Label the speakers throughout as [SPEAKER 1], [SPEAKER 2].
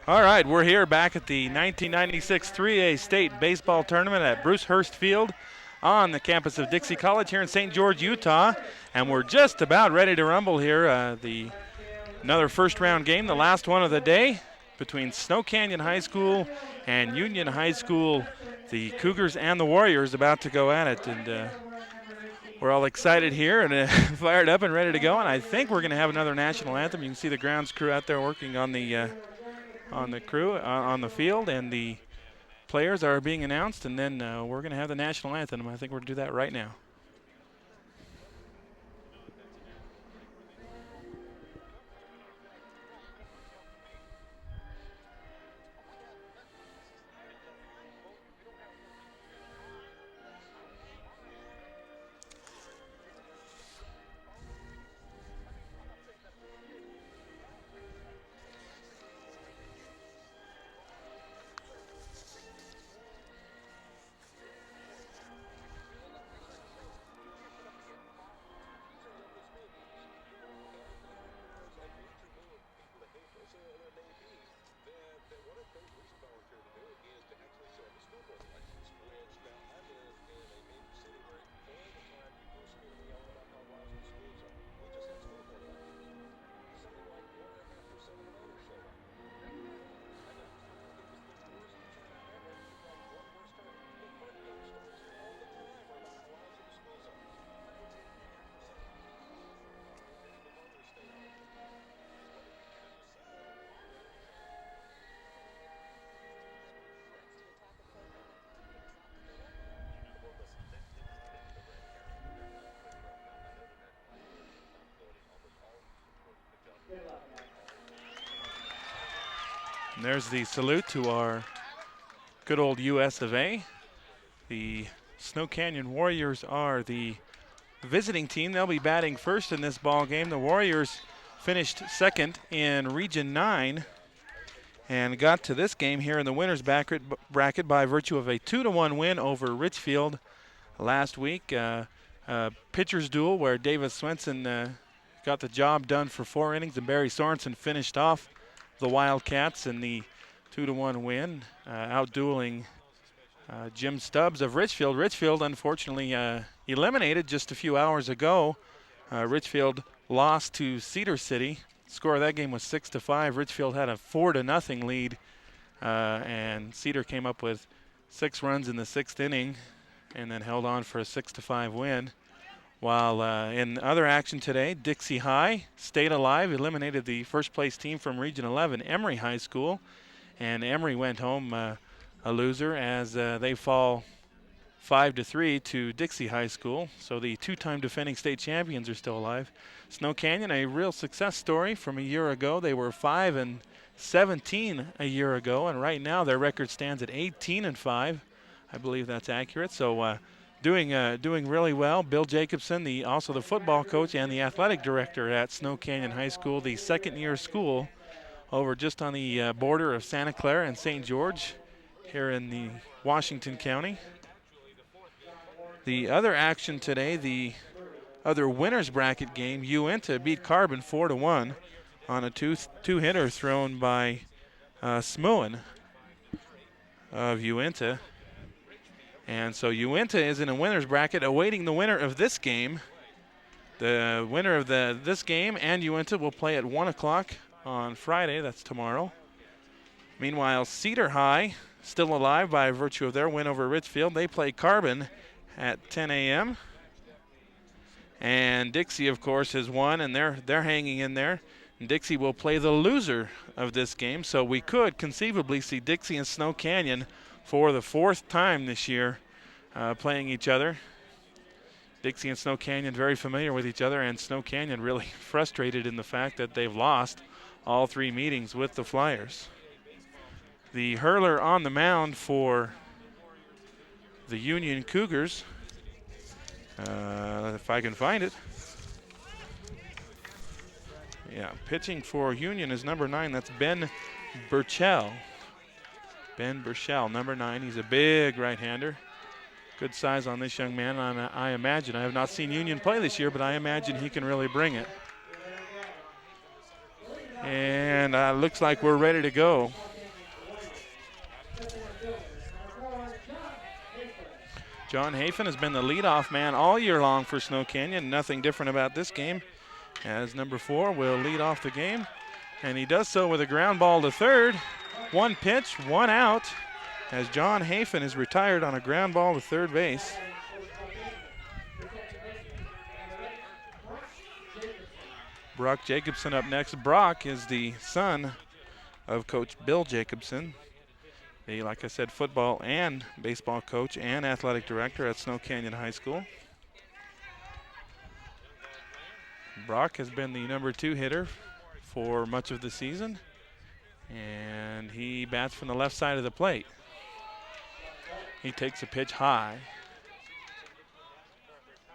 [SPEAKER 1] All right, we're here back at the 1996 3A State Baseball Tournament at Bruce Hurst Field on the campus of Dixie College here in St. George, Utah. And we're just about ready to rumble here. Another first-round game, the last one of the day, between Snow Canyon High School and Union High School. The Cougars and the Warriors about to go at it. And we're all excited here and fired up and ready to go. And I think we're going to have another national anthem. You can see the grounds crew out there working on the on the field, and the players are being announced, and then we're going to have the national anthem. I think we're going to do that right now. And there's the salute to our good old US of A. The Snow Canyon Warriors are the visiting team. They'll be batting first in this ball game. The Warriors finished second in Region 9 and got to this game here in the winner's bracket by virtue of a 2-1 win over Richfield last week. Pitcher's duel where Davis Swenson got the job done for 4 innings, and Barry Sorensen finished off the Wildcats in the 2-1 win, outdueling Jim Stubbs of Richfield. Richfield, unfortunately, eliminated just a few hours ago. Richfield lost to Cedar City. The score of that game was 6-5. Richfield had a 4-0 lead, and Cedar came up with 6 runs in the 6th inning and then held on for a 6-5 win. While in other action today, Dixie High stayed alive, eliminated the first-place team from Region 11, Emory High School, and Emory went home a loser as they fall 5-3 to Dixie High School. So the 2-time defending state champions are still alive. Snow Canyon, a real success story from a year ago. They were 5-17 a year ago, and right now their record stands at 18-5. I believe that's accurate. So doing really well. Bill Jacobson, also the football coach and the athletic director at Snow Canyon High School, the second-year school over just on the border of Santa Clara and St. George here in the Washington County. The other action today, the other winner's bracket game, Uinta beat Carbon 4-1 on a two-hitter thrown by Smuin of Uinta. And so Uinta is in a winner's bracket awaiting the winner of this game. The winner of this game and Uinta will play at 1 o'clock on Friday. That's tomorrow. Meanwhile, Cedar High, still alive by virtue of their win over Richfield. They play Carbon at 10 a.m. And Dixie, of course, has won, and they're hanging in there. And Dixie will play the loser of this game. So we could conceivably see Dixie and Snow Canyon for the 4th time this year playing each other. Dixie and Snow Canyon very familiar with each other, and Snow Canyon really frustrated in the fact that they've lost all 3 meetings with the Flyers. The hurler on the mound for the Union Cougars, if I can find it. Yeah, pitching for Union is number 9. That's Ben Burchell. Ben Burchell, number 9. He's a big right-hander. Good size on this young man, I imagine. I have not seen Union play this year, but I imagine he can really bring it. And looks like we're ready to go. John Hafen has been the leadoff man all year long for Snow Canyon. Nothing different about this game, as number 4 will lead off the game. And he does so with a ground ball to third. 1 pitch, 1 out, as John Hafen is retired on a ground ball to third base. Brock Jacobson up next. Brock is the son of Coach Bill Jacobson, the, like I said, football and baseball coach and athletic director at Snow Canyon High School. Brock has been the number 2 hitter for much of the season, and he bats from the left side of the plate. He takes a pitch high.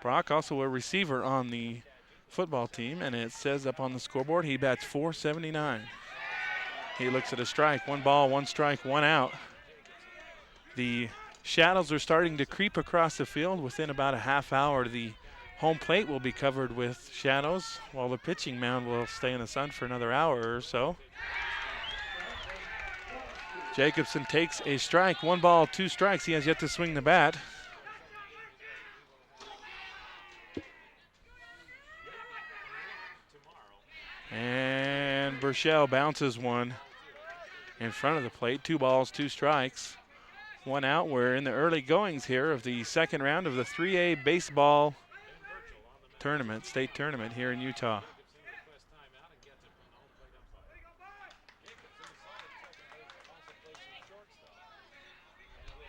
[SPEAKER 1] Brock also a receiver on the football team, and it says up on the scoreboard he bats .479. He looks at a strike. 1 ball, 1 strike, 1 out. The shadows are starting to creep across the field. Within about a half hour, the home plate will be covered with shadows, while the pitching mound will stay in the sun for another hour or so. Jacobson takes a strike. 1 ball, 2 strikes. He has yet to swing the bat. And Burchell bounces one in front of the plate. 2 balls, 2 strikes, 1 out. We're in the early goings here of the second round of the 3A baseball tournament, state tournament here in Utah.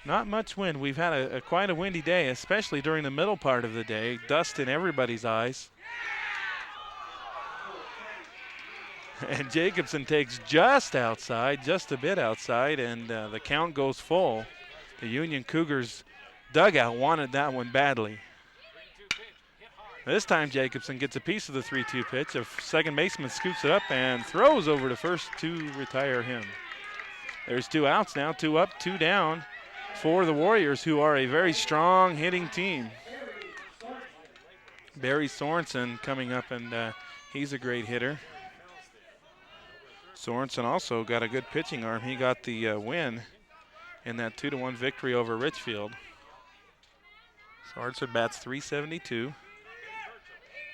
[SPEAKER 1] Not much wind. We've had quite a windy day, especially during the middle part of the day. Dust in everybody's eyes. And Jacobson takes just outside, just a bit outside, and the count goes full. The Union Cougars dugout wanted that one badly. This time Jacobson gets a piece of the 3-2 pitch. A second baseman scoops it up and throws over to first to retire him. There's 2 outs now, 2 up, 2 down for the Warriors, who are a very strong hitting team. Barry Sorensen coming up, and he's a great hitter. Sorensen also got a good pitching arm. He got the win in that 2-1 victory over Richfield. Sorensen bats .372.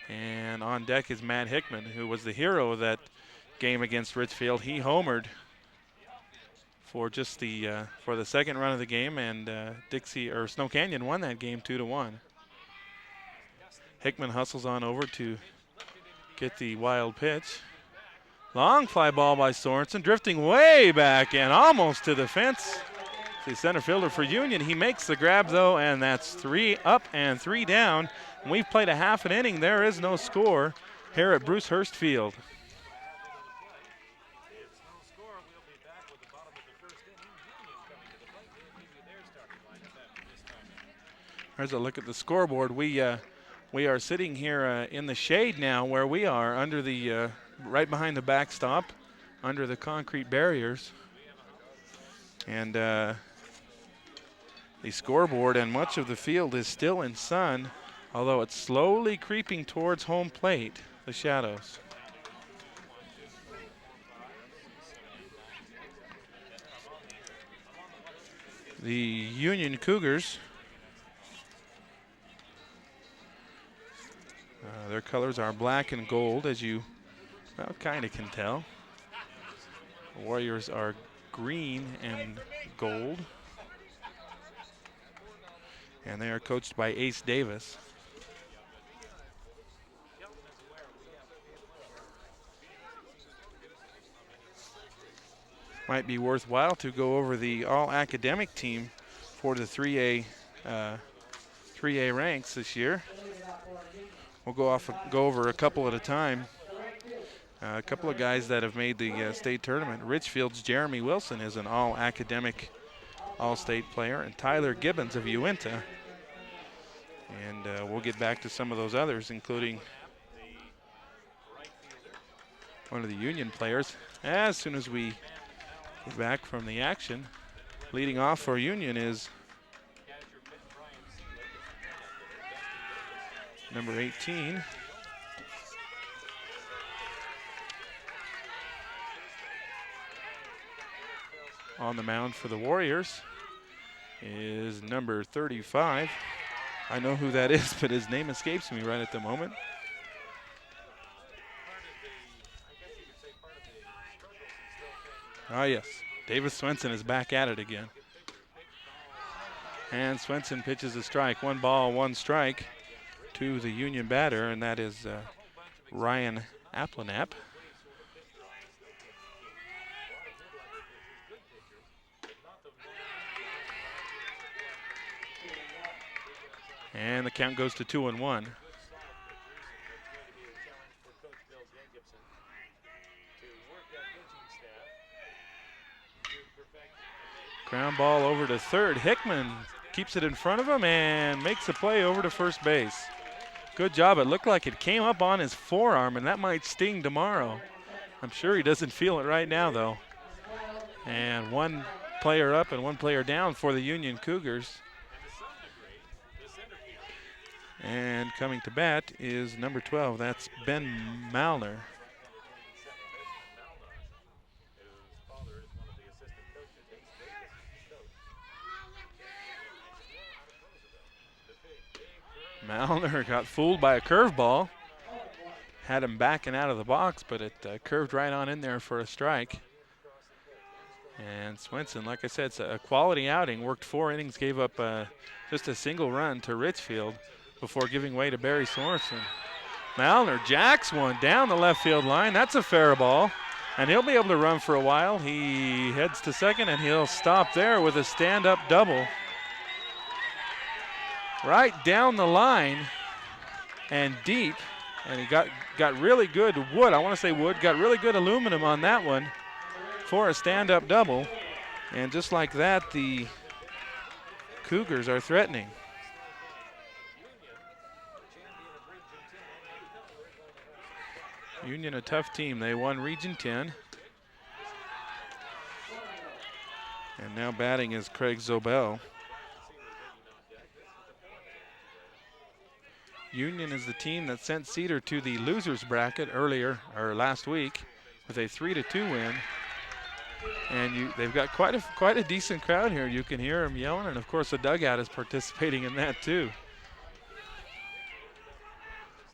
[SPEAKER 1] And on deck is Matt Hickman, who was the hero of that game against Richfield. He homered for just for the second run of the game, and Snow Canyon won that game 2-1. Hickman hustles on over to get the wild pitch. Long fly ball by Sorensen, drifting way back and almost to the fence. The center fielder for Union. He makes the grab though, and that's 3 up and 3 down. And we've played a half an inning. There is no score here at Bruce Hurst Field. There's a look at the scoreboard. We are sitting here in the shade now, where we are under the right behind the backstop, under the concrete barriers. And the scoreboard and much of the field is still in sun, although it's slowly creeping towards home plate, the shadows. The Union Cougars, their colors are black and gold, as you kind of can tell. The Warriors are green and gold. And they are coached by Ace Davis. Might be worthwhile to go over the all-academic team for the 3A ranks this year. We'll go over a couple at a time. A couple of guys that have made the state tournament. Richfield's Jeremy Wilson is an all-academic, all-state player, and Tyler Gibbons of Uinta. And we'll get back to some of those others, including one of the Union players, as soon as we get back from the action. Leading off for Union is number 18. On the mound for the Warriors is number 35. I know who that is, but his name escapes me right at the moment. Ah, yes. Davis Swenson is back at it again. And Swenson pitches a strike. 1 ball, 1 strike to the Union batter, and that is Ryan Applenap. And the count goes to 2-1. Ground ball over to third. Hickman keeps it in front of him and makes a play over to first base. Good job. It looked like it came up on his forearm, and that might sting tomorrow. I'm sure he doesn't feel it right now, though. And 1 player up and 1 player down for the Union Cougars. And coming to bat is number 12. That's Ben Malner. Malner got fooled by a curveball. Had him backing out of the box, but it curved right on in there for a strike. And Swenson, like I said, it's a quality outing. Worked 4 innings, gave up just a single run to Richfield before giving way to Barry Sorensen. Malner jacks one down the left field line. That's a fair ball, and he'll be able to run for a while. He heads to second, and he'll stop there with a stand-up double. Right down the line and deep, and he got really good wood. I want to say wood. Got really good aluminum on that one for a stand-up double. And just like that, the Cougars are threatening. Union, a tough team. They won Region 10. And now batting is Craig Zobel. Union is the team that sent Cedar to the losers bracket last week with a 3-2 win. And they've got quite a decent crowd here. You can hear them yelling, and of course the dugout is participating in that too.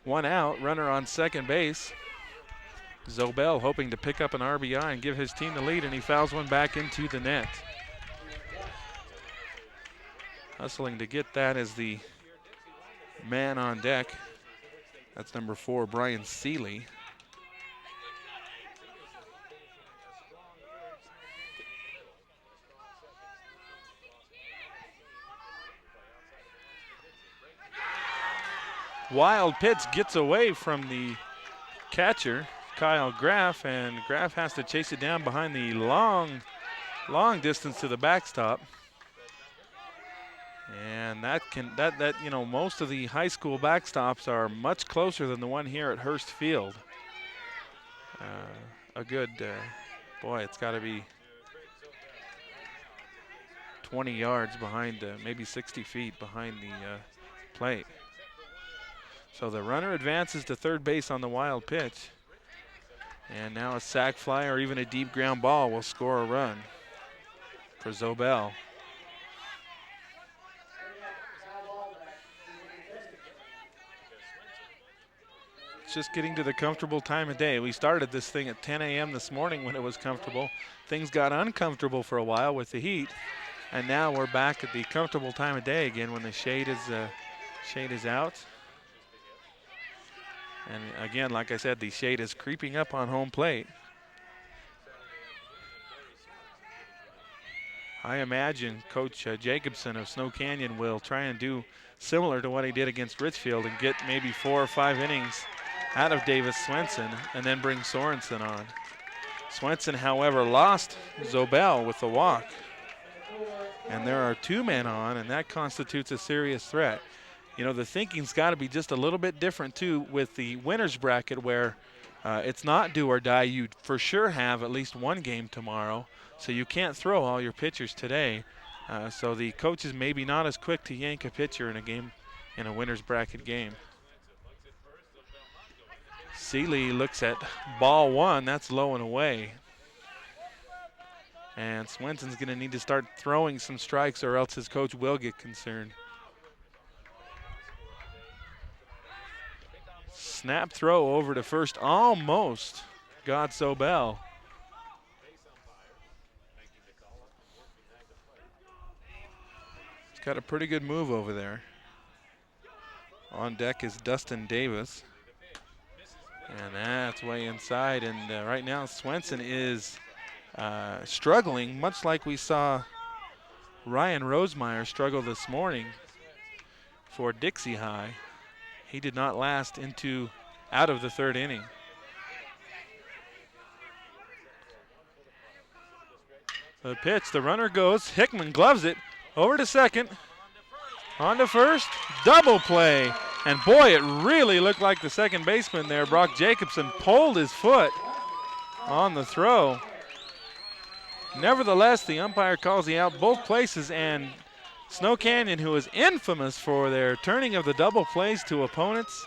[SPEAKER 1] 1 out, runner on second base. Zobel hoping to pick up an RBI and give his team the lead, and he fouls one back into the net. Hustling to get that is the man on deck. That's number 4, Brian Seeley. Wild pitch gets away from the catcher, Kyle Graff, and Graff has to chase it down behind the long distance to the backstop. And most of the high school backstops are much closer than the one here at Hurst Field. A good, it's got to be 20 yards behind, maybe 60 feet behind the plate. So the runner advances to third base on the wild pitch. And now a sac fly or even a deep ground ball will score a run for Zobel. It's just getting to the comfortable time of day. We started this thing at 10 a.m. this morning when it was comfortable. Things got uncomfortable for a while with the heat. And now we're back at the comfortable time of day again when the shade is out. And again, like I said, the shade is creeping up on home plate. I imagine Coach Jacobson of Snow Canyon will try and do similar to what he did against Richfield and get maybe 4 or 5 innings out of Davis Swenson and then bring Sorensen on. Swenson, however, lost Zobel with the walk. And there are 2 men on, and that constitutes a serious threat. You know, the thinking's got to be just a little bit different, too, with the winner's bracket where it's not do or die. You for sure have at least 1 game tomorrow, so you can't throw all your pitchers today. So the coach is maybe not as quick to yank a pitcher in a winner's bracket game. Seeley looks at ball 1. That's low and away. And Swenson's going to need to start throwing some strikes or else his coach will get concerned. Snap throw over to first, almost got Sobel. He's got a pretty good move over there. On deck is Dustin Davis. And that's way inside, and right now Swenson is struggling, much like we saw Ryan Rosemeyer struggle this morning for Dixie High. He did not last out of the third inning. The pitch, the runner goes, Hickman gloves it, over to second, on to first, double play. And boy, it really looked like the second baseman there, Brock Jacobson, pulled his foot on the throw. Nevertheless, the umpire calls the out both places, and Snow Canyon, who is infamous for their turning of the double plays to opponents,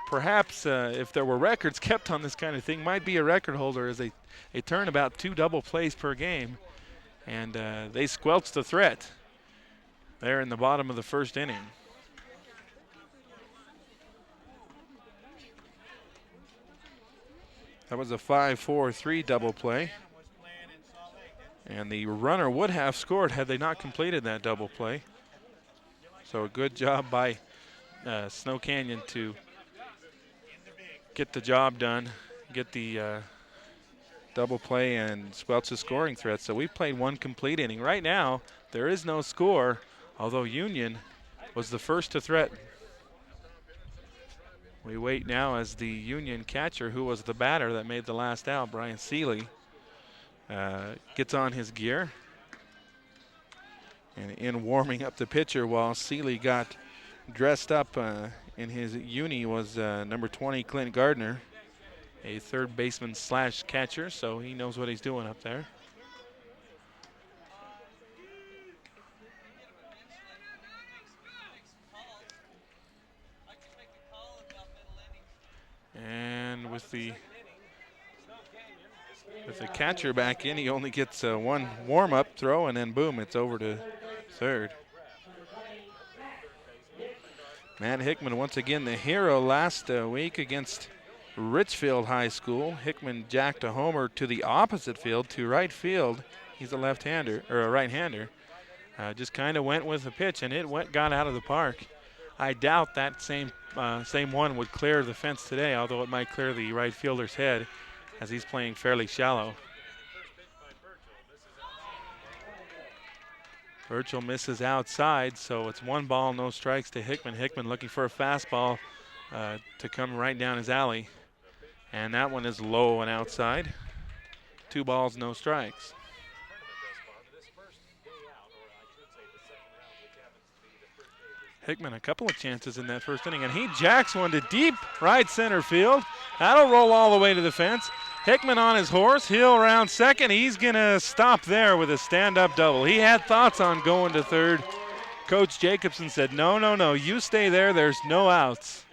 [SPEAKER 1] perhaps if there were records kept on this kind of thing, might be a record holder as they turn about 2 double plays per game. And they squelched the threat there in the bottom of the first inning. That was a 5-4-3 double play. And the runner would have scored had they not completed that double play. So a good job by Snow Canyon to get the job done, get the double play and squelch the scoring threat. So we've played 1 complete inning. Right now, there is no score, although Union was the first to threaten. We wait now as the Union catcher, who was the batter that made the last out, Brian Seeley, gets on his gear. And in warming up the pitcher while Seeley got dressed up in his uni was number 20, Clint Gardner, a third baseman / catcher, so he knows what he's doing up there. And with the catcher back in, he only gets 1 warm-up throw, and then boom, it's over to third. Matt Hickman, once again, the hero last week against Richfield High School. Hickman jacked a homer to the opposite field, to right field. He's a left-hander, or a right-hander. Just kind of went with the pitch, and it got out of the park. I doubt that same one would clear the fence today, although it might clear the right fielder's head as he's playing fairly shallow. Burchell misses outside, so it's 1 ball, no strikes to Hickman. Hickman looking for a fastball to come right down his alley. And that one is low and outside. 2 balls, no strikes. Hickman a couple of chances in that first inning, and he jacks one to deep right center field. That'll roll all the way to the fence. Hickman on his horse, he'll round second. He's going to stop there with a stand-up double. He had thoughts on going to third. Coach Jacobson said, no, you stay there. There's no outs.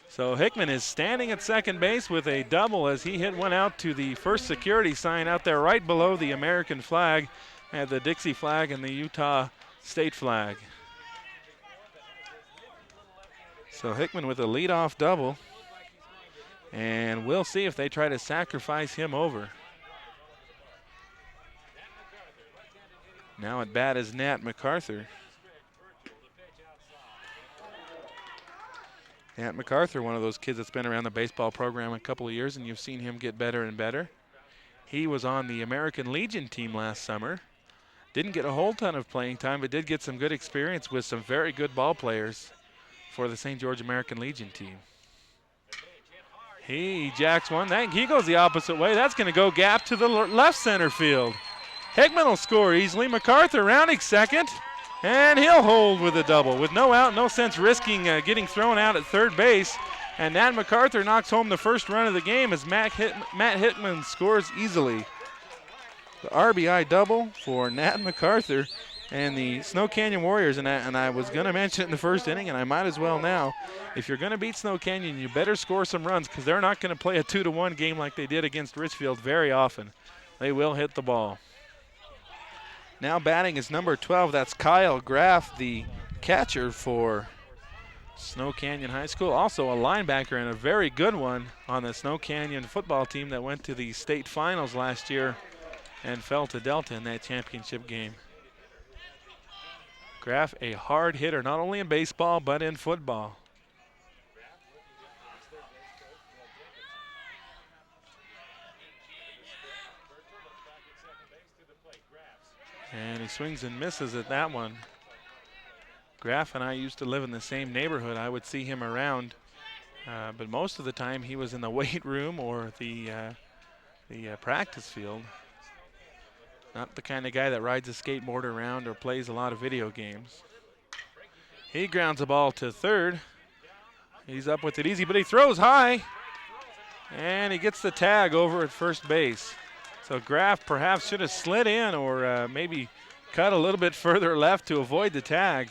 [SPEAKER 1] So Hickman is standing at second base with a double as he hit one out to the first security sign out there right below the American flag, and the Dixie flag and the Utah state flag. So Hickman with a leadoff double, and we'll see if they try to sacrifice him over. Now at bat is Nat MacArthur. Nat MacArthur, one of those kids that's been around the baseball program a couple of years, and you've seen him get better and better. He was on the American Legion team last summer. Didn't get a whole ton of playing time, but did get some good experience with some very good ball players for the St. George American Legion team. He jacks one. He goes the opposite way. That's going to go gap to the left center field. Hickman will score easily. MacArthur rounding second, and he'll hold with a double. With no out, no sense risking getting thrown out at third base. And Nat MacArthur knocks home the first run of the game as Matt Hickman scores easily. The RBI double for Nat MacArthur and the Snow Canyon Warriors, and I was going to mention it in the first inning, and I might as well now. If you're going to beat Snow Canyon, you better score some runs because they're not going to play a 2-1 game like they did against Richfield very often. They will hit the ball. Now batting is number 12. That's Kyle Graff, the catcher for Snow Canyon High School. Also a linebacker and a very good one on the Snow Canyon football team that went to the state finals last year and fell to Delta in that championship game. Graff, a hard hitter, not only in baseball but in football. And he swings and misses at that one. Graff and I used to live in the same neighborhood. I would see him around, but most of the time he was in the weight room or the practice field. Not the kind of guy that rides a skateboard around or plays a lot of video games. He grounds the ball to third. He's up with it easy, but he throws high. And he gets the tag over at first base. So Graff perhaps should have slid in or maybe cut a little bit further left to avoid the tag,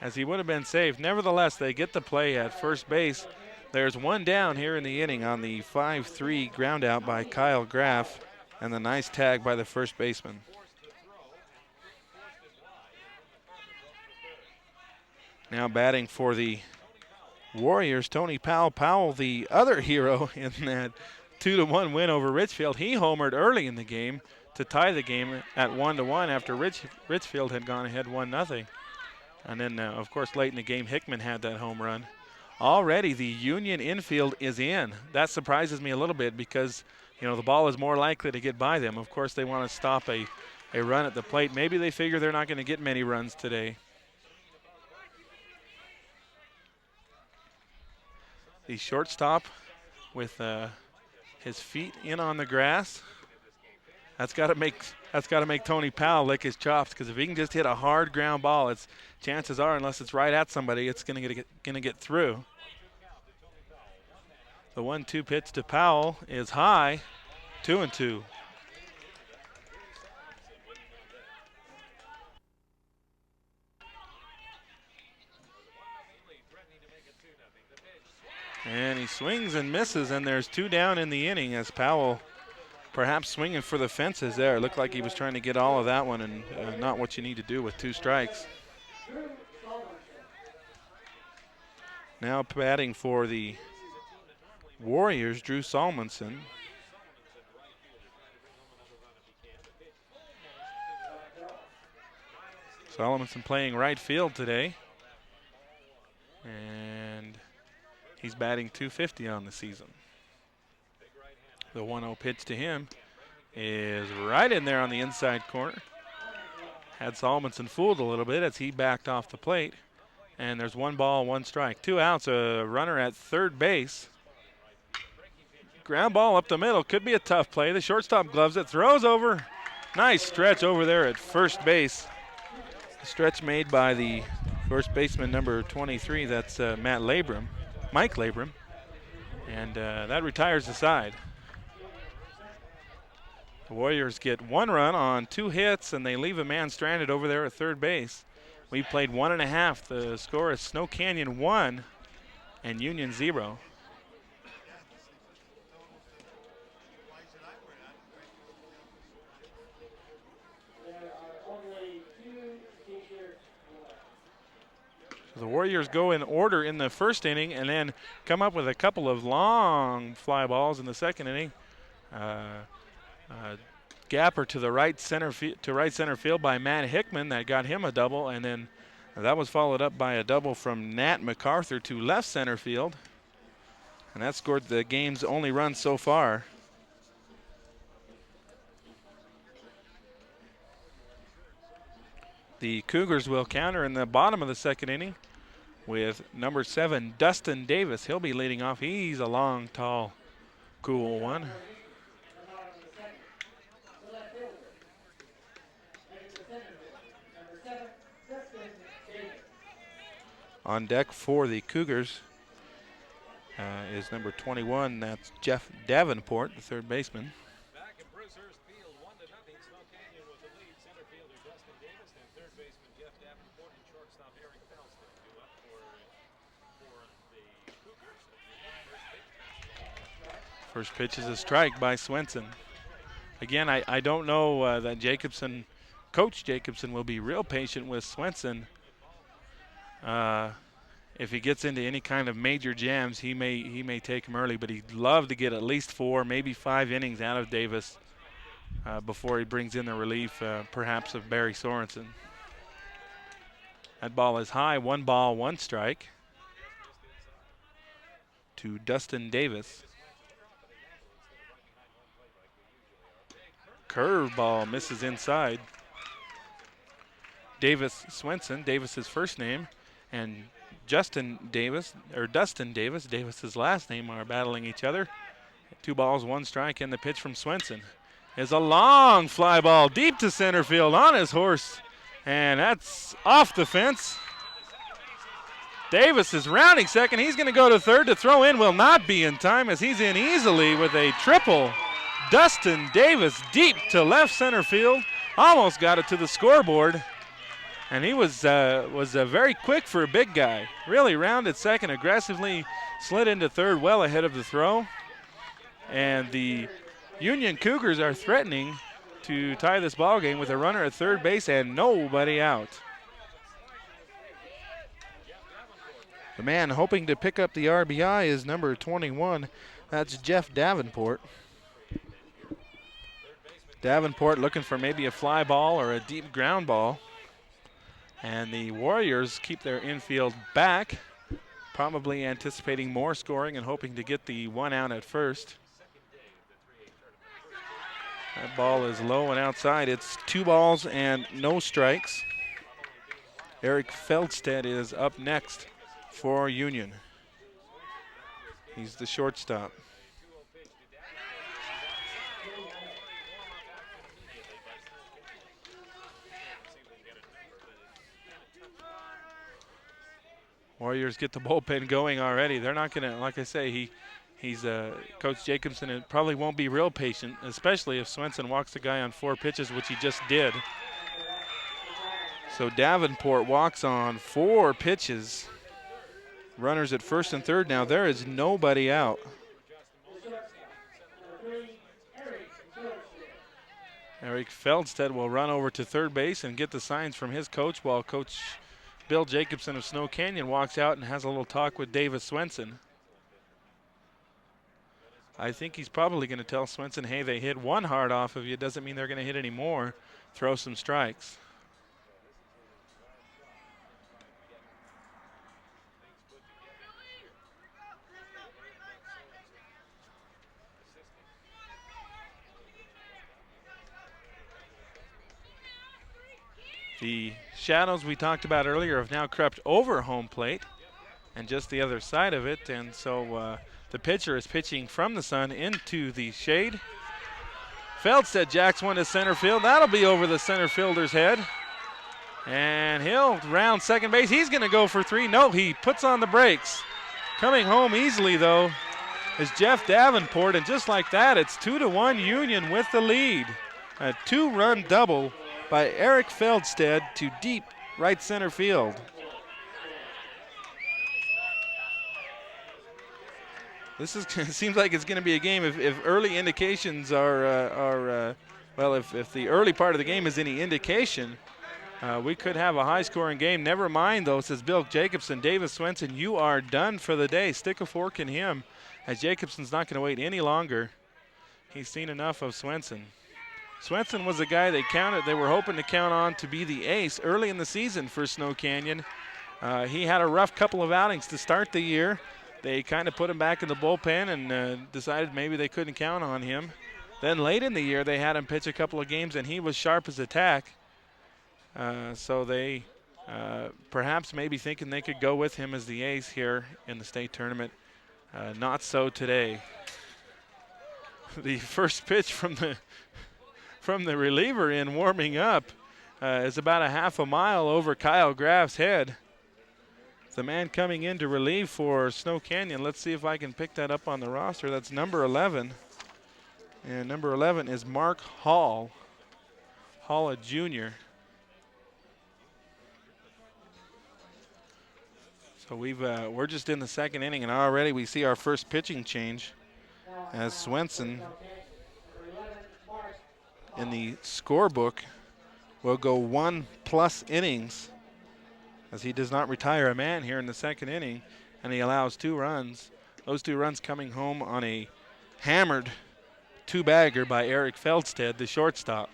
[SPEAKER 1] as he would have been safe. Nevertheless, they get the play at first base. There's one down here in the inning on the 5-3 ground out by Kyle Graff and the nice tag by the first baseman. Now batting for the Warriors, Tony Powell. Powell, the other hero in that 2-1 win over Richfield. He homered early in the game to tie the game at 1-1 after Richfield had gone ahead 1-0. And then, of course, late in the game, Hickman had that home run. Already the Union infield is in. That surprises me a little bit because, you know, the ball is more likely to get by them. Of course, they want to stop a run at the plate. Maybe they figure they're not going to get many runs today. The shortstop with his feet in on the grass. That's got to make Tony Powell lick his chops, because if he can just hit a hard ground ball, it's chances are, unless it's right at somebody, it's going to get through. The 1-2 pitch to Powell is high, 2-2. And he swings and misses, and there's two down in the inning as Powell perhaps swinging for the fences there. It looked like he was trying to get all of that one, and not what you need to do with two strikes. Now batting for the Warriors, Drew Salmonson. Salmonson playing right field today. And he's batting .250 on the season. The 1-0 pitch to him is right in there on the inside corner. Had Salmonson fooled a little bit as he backed off the plate. And there's 1 ball, 1 strike. 2 outs, a runner at third base. Ground ball up the middle, could be a tough play. The shortstop gloves it, throws over. Nice stretch over there at first base. The stretch made by the first baseman, number 23, that's Mike Labrum. And that retires the side. The Warriors get 1 run on 2 hits, and they leave a man stranded over there at third base. We played 1.5. The score is Snow Canyon 1 and Union 0. So the Warriors go in order in the first inning and then come up with a couple of long fly balls in the second inning. Gapper to the right center field by Matt Hickman that got him a double, and then that was followed up by a double from Nat MacArthur to left center field, and that scored the game's only run so far. The Cougars will counter in the bottom of the second inning with number 7, Dustin Davis. He'll be leading off. He's a long, tall, cool one. On deck for the Cougars is number 21. That's Jeff Davenport, the third baseman.
[SPEAKER 2] Back in Bruce Hurst Field, 1-0. Snow Canyon with the lead. Center fielder Dustin Davis and third baseman Jeff Davenport and shortstop Eric Felston due up for the Cougars.
[SPEAKER 1] First pitch is a strike by Swenson. Again, I don't know that Jacobson Coach Jacobson will be real patient with Swenson. If he gets into any kind of major jams, he may take him early, but he'd love to get at least 4, maybe 5 innings out of Davis before he brings in the relief, perhaps of Barry Sorensen. That ball is high, 1 ball, 1 strike to Dustin Davis. Curve ball misses inside. Davis Swenson, Davis's first name, and Dustin Davis, Davis's last name, are battling each other. 2 balls, 1 strike, and the pitch from Swenson is a long fly ball deep to center field on his horse, and that's off the fence. Davis is rounding second. He's going to go to third. To throw in will not be in time as he's in easily with a triple. Dustin Davis deep to left center field, almost got it to the scoreboard. And he was very quick for a big guy. Really rounded second, aggressively slid into third well ahead of the throw. And the Union Cougars are threatening to tie this ball game with a runner at third base and nobody out. The man hoping to pick up the RBI is number 21. That's Jeff Davenport. Davenport looking for maybe a fly ball or a deep ground ball. And the Warriors keep their infield back, probably anticipating more scoring and hoping to get the 1 out at first. That ball is low and outside. It's 2 balls and no strikes. Eric Feldstedt is up next for Union. He's the shortstop. Warriors get the bullpen going already. They're not going to, like I say, Coach Jacobson probably won't be real patient, especially if Swenson walks the guy on 4 pitches, which he just did. So Davenport walks on 4 pitches. Runners at first and third now. There is nobody out. Eric Feldstedt will run over to third base and get the signs from his coach while Coach Bill Jacobson of Snow Canyon walks out and has a little talk with Davis Swenson. I think he's probably going to tell Swenson, hey, they hit 1 hard off of you. Doesn't mean they're going to hit any more. Throw some strikes. The shadows we talked about earlier have now crept over home plate and just the other side of it, and so the pitcher is pitching from the sun into the shade. Feldstedt jacks one to center field. That'll be over the center fielder's head, and he'll round second base. He's going to go for 3. No, he puts on the brakes. Coming home easily, though, is Jeff Davenport, and just like that, it's 2-1 Union with the lead. A 2-run double by Eric Feldstedt to deep right center field. This seems like it's going to be a game if early indications are well, if the early part of the game is any indication, we could have a high-scoring game. Never mind, though, says Bill Jacobson. Davis Swenson, you are done for the day. Stick a fork in him, as Jacobson's not going to wait any longer. He's seen enough of Swenson. Swenson was a guy they were hoping to count on to be the ace early in the season for Snow Canyon. He had a rough couple of outings to start the year. They kind of put him back in the bullpen and decided maybe they couldn't count on him. Then late in the year, they had him pitch a couple of games, and he was sharp as a tack. So they perhaps maybe thinking they could go with him as the ace here in the state tournament. Not so today. The first pitch from the reliever in warming up is about a half a mile over Kyle Graff's head. The man coming in to relieve for Snow Canyon. Let's see if I can pick that up on the roster. That's number 11. And number 11 is Mark Hall. Hall, a junior. So we're just in the second inning, and already we see our first pitching change as Swenson in the scorebook will go 1+ innings as he does not retire a man here in the second inning, and he allows 2 runs. Those 2 runs coming home on a hammered 2-bagger by Eric Feldstedt, the shortstop.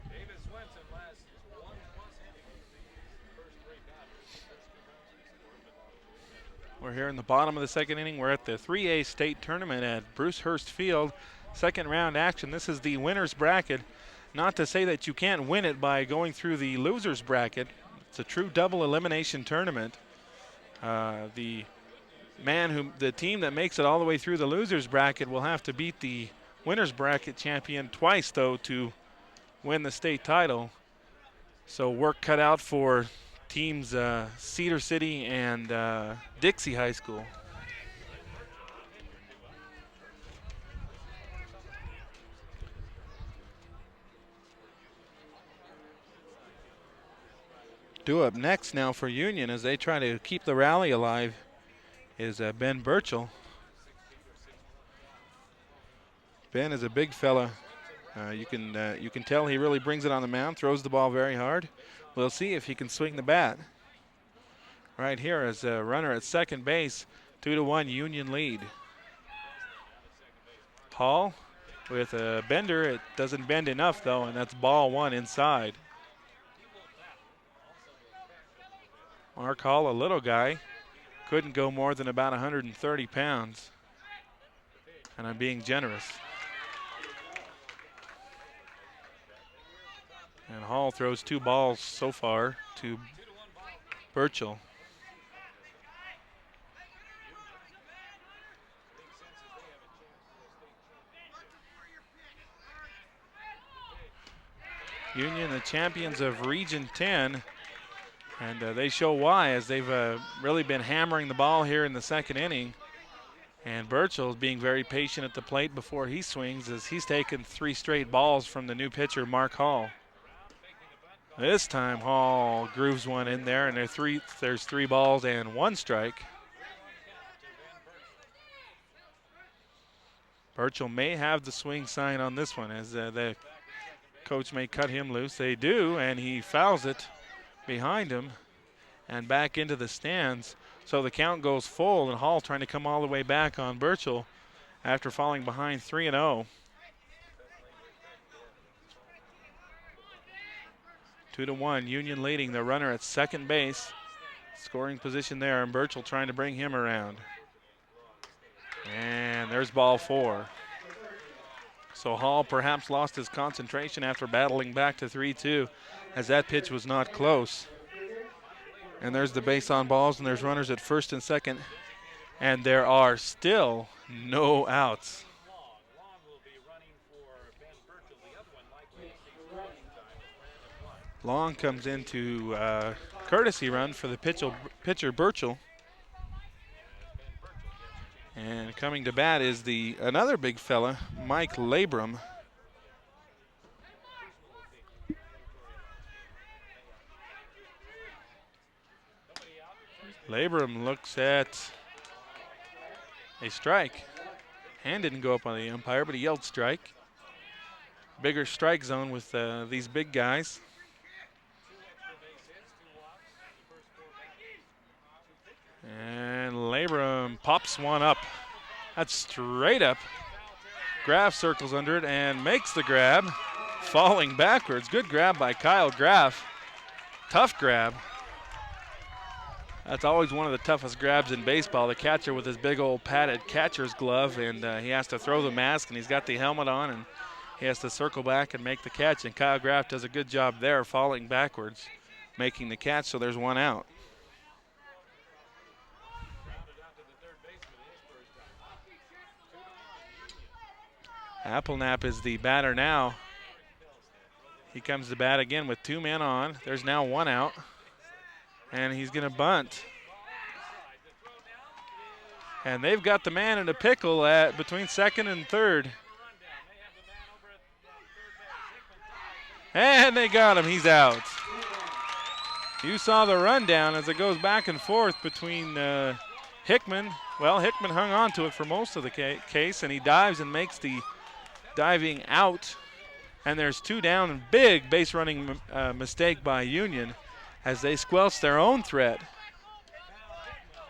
[SPEAKER 2] David Swenson lasts 1+ innings these first 3 batters. The first 2 runs he scored, but
[SPEAKER 1] We're here in the bottom of the second inning. We're at the 3A state tournament at Bruce Hurst Field. Second round action. This is the winner's bracket. Not to say that you can't win it by going through the loser's bracket. It's a true double elimination tournament. The team that makes it all the way through the loser's bracket will have to beat the winner's bracket champion twice, though, to win the state title. So work cut out for teams Cedar City and Dixie High School. Due up next now for Union as they try to keep the rally alive is Ben Burchell. Ben is a big fella. You can tell he really brings it on the mound, throws the ball very hard. We'll see if he can swing the bat. Right here is a runner at second base, 2-1 Union lead. Hall with a bender. It doesn't bend enough though, and that's ball 1 inside. Mark Hall, a little guy, couldn't go more than about 130 pounds. And I'm being generous. And Hall throws 2 balls so far to Burchell. Union, the champions of Region 10, and they show why, as they've really been hammering the ball here in the second inning. And Burchell is being very patient at the plate before he swings, as he's taken 3 straight balls from the new pitcher, Mark Hall. This time Hall grooves one in there, and there's 3 balls and 1 strike. Burchell may have the swing sign on this one, as the coach may cut him loose. They do, and he fouls it behind him and back into the stands. So the count goes full, and Hall trying to come all the way back on Burchell after falling behind 3-0. 2-1, Union leading, the runner at second base. Scoring position there, and Burchell trying to bring him around. And there's ball 4. So Hall perhaps lost his concentration after battling back to 3-2, as that pitch was not close. And there's the base on balls, and there's runners at first and second. And there are still no outs. Long comes into courtesy run for the pitcher Burchell. And coming to bat is another big fella, Mike Labrum. Labrum looks at a strike. Hand didn't go up on the umpire, but he yelled strike. Bigger strike zone with these big guys. And Labrum pops one up. That's straight up. Graff circles under it and makes the grab. Falling backwards. Good grab by Kyle Graff. Tough grab. That's always one of the toughest grabs in baseball. The catcher with his big old padded catcher's glove, and he has to throw the mask, and he's got the helmet on, and he has to circle back and make the catch. And Kyle Graff does a good job there, falling backwards, making the catch, so there's 1 out. Appleknapp is the batter now. He comes to bat again with 2 men on. There's now 1 out. And he's going to bunt. And they've got the man in a pickle between second and third. And they got him. He's out. You saw the rundown as it goes back and forth between Hickman Well, Hickman hung on to it for most of the case, and he dives and makes the diving out. And there's 2 down, and big base running mistake by Union as they squelch their own threat.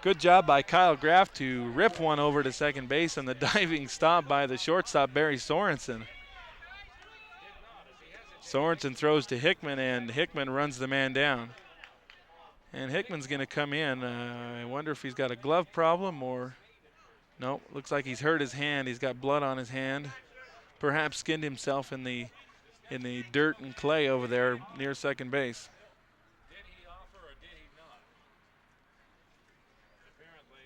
[SPEAKER 1] Good job by Kyle Graff to rip one over to second base, and the diving stop by the shortstop, Barry Sorensen. Sorensen throws to Hickman, and Hickman runs the man down. And Hickman's going to come in. I wonder if he's got a glove problem or... Nope, looks like he's hurt his hand. He's got blood on his hand. Perhaps skinned himself in the dirt and clay over there near second base.
[SPEAKER 2] Did he offer or did he not? Apparently,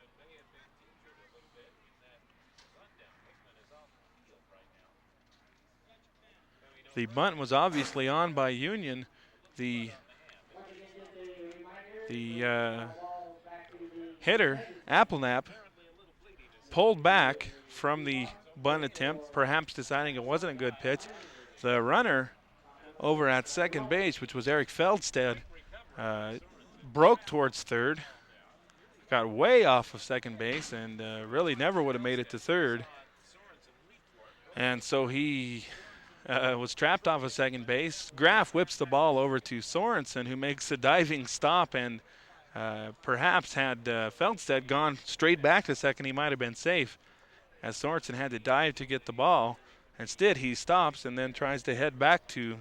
[SPEAKER 2] that may have been injured a little bit in that rundown. Hickman is off the field right now.
[SPEAKER 1] The bunt was obviously on by Union. The hitter, Appleknap, pulled back from the bunt attempt, perhaps deciding it wasn't a good pitch. The runner over at second base, which was Eric Feldstead, broke towards third, got way off of second base, and really never would have made it to third. And so he was trapped off of second base. Graff whips the ball over to Sorensen, who makes a diving stop, and perhaps had Feldstead gone straight back to second, he might have been safe, as Sorensen had to dive to get the ball. Instead, he stops and then tries to head back to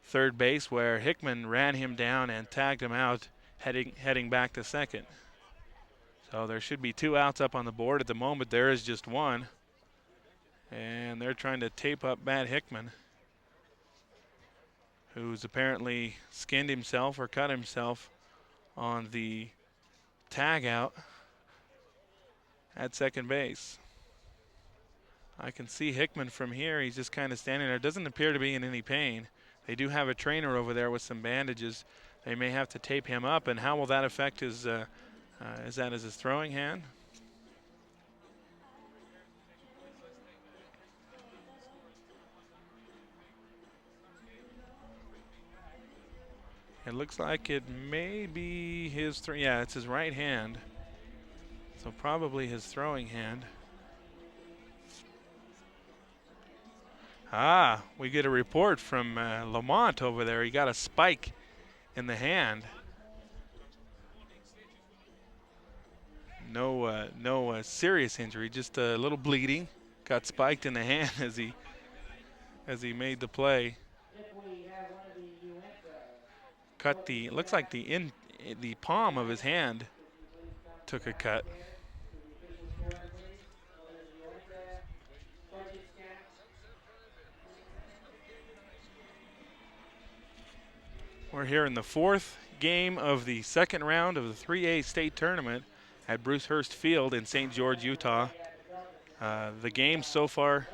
[SPEAKER 1] third base, where Hickman ran him down and tagged him out, heading back to second. So there should be 2 outs up on the board. At the moment, there is just 1. And they're trying to tape up Matt Hickman, who's apparently skinned himself or cut himself on the tag out at second base. I can see Hickman from here. He's just kind of standing there. Doesn't appear to be in any pain. They do have a trainer over there with some bandages. They may have to tape him up, and how will that affect his, is that his throwing hand? It looks like it may be his, yeah, it's his right hand. So probably his throwing hand. We get a report from Lamont over there. He got a spike in the hand. No serious injury, just a little bleeding. Got spiked in the hand as he made the play. Cut looks like the palm of his hand took a cut. We're here in the 4th game of the second round of the 3A state tournament at Bruce Hurst Field in St. George, Utah. The game so far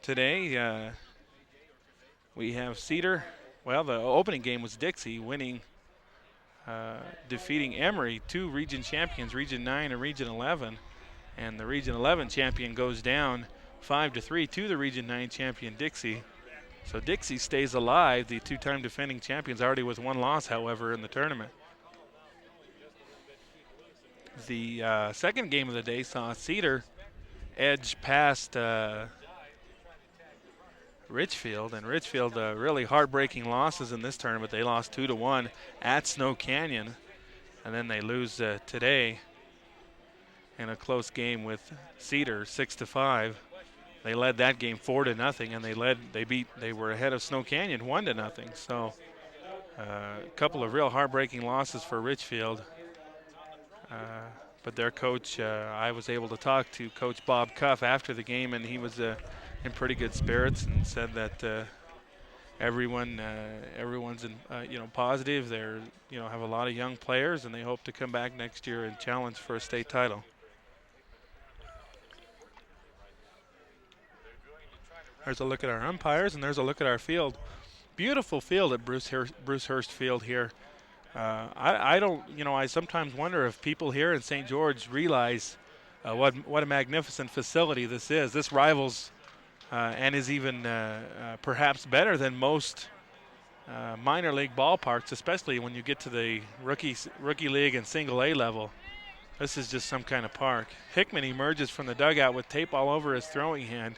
[SPEAKER 1] today, we have Cedar. Well, the opening game was Dixie winning, defeating Emory, 2 region champions, Region 9 and Region 11. And the Region 11 champion goes down 5-3 to the Region 9 champion, Dixie. So Dixie stays alive, the 2-time defending champions, already with 1 loss, however, in the tournament. The second game of the day saw Cedar edge past Richfield, and Richfield really heartbreaking losses in this tournament. They lost 2-1 at Snow Canyon, and then they lose today in a close game with Cedar, 6-5. They led that game 4-0, and they were ahead of Snow Canyon 1-0. So a couple of real heartbreaking losses for Richfield. But their coach, I was able to talk to Coach Bob Cuff after the game, and he was in pretty good spirits and said that everyone's positive. They're have a lot of young players, and they hope to come back next year and challenge for a state title. There's a look at our umpires, and there's a look at our field. Beautiful field at Bruce Hurst Field here. I sometimes wonder if people here in St. George realize what a magnificent facility this is. This rivals and is even perhaps better than most minor league ballparks, especially when you get to the rookie league and single A level. This is just some kind of park. Hickman emerges from the dugout with tape all over his throwing hand.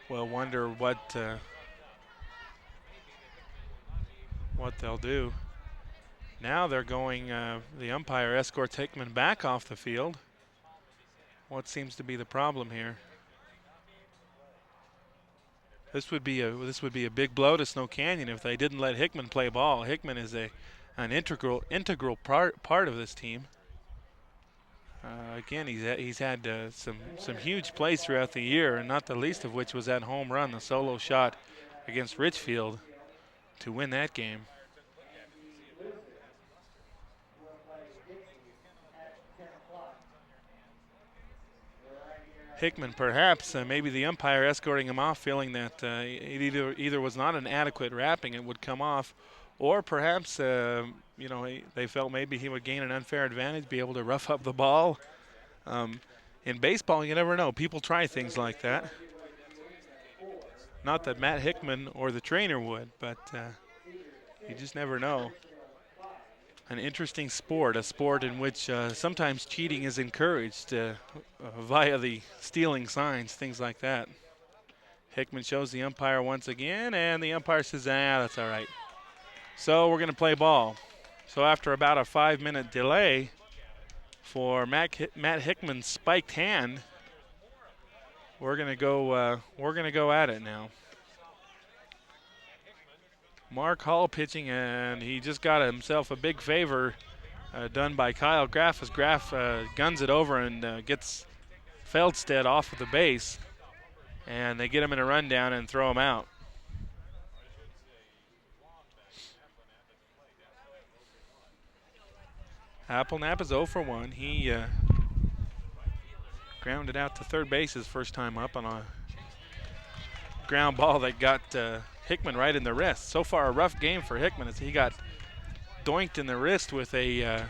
[SPEAKER 1] We'll wonder what they'll do. Now they're going, the umpire escorts Hickman back off the field. What seems to be the problem here? This would be a big blow to Snow Canyon if they didn't let Hickman play ball. Hickman is an integral part of this team. Again, he's had some huge plays throughout the year, and not the least of which was that home run, the solo shot against Richfield to win that game. Hickman, perhaps, maybe the umpire escorting him off, feeling that it either was not an adequate wrapping, it would come off, or perhaps they felt maybe he would gain an unfair advantage, be able to rough up the ball. In baseball, you never know. People try things like that. Not that Matt Hickman or the trainer would, but you just never know. An interesting sport, a sport in which sometimes cheating is encouraged via the stealing signs, things like that. Hickman shows the umpire once again, and the umpire says, that's all right. So we're going to play ball. So after about a 5-minute delay for Matt Hickman's spiked hand, we're going to go at it now. Mark Hall pitching, and he just got himself a big favor done by Kyle Graff as Graff guns it over and gets Feldstedt off of the base, and they get him in a rundown and throw him out. Applenap is 0 for 1. He grounded out to third base his first time up on a ground ball that got Hickman right in the wrist. So far, a rough game for Hickman as he got doinked in the wrist with a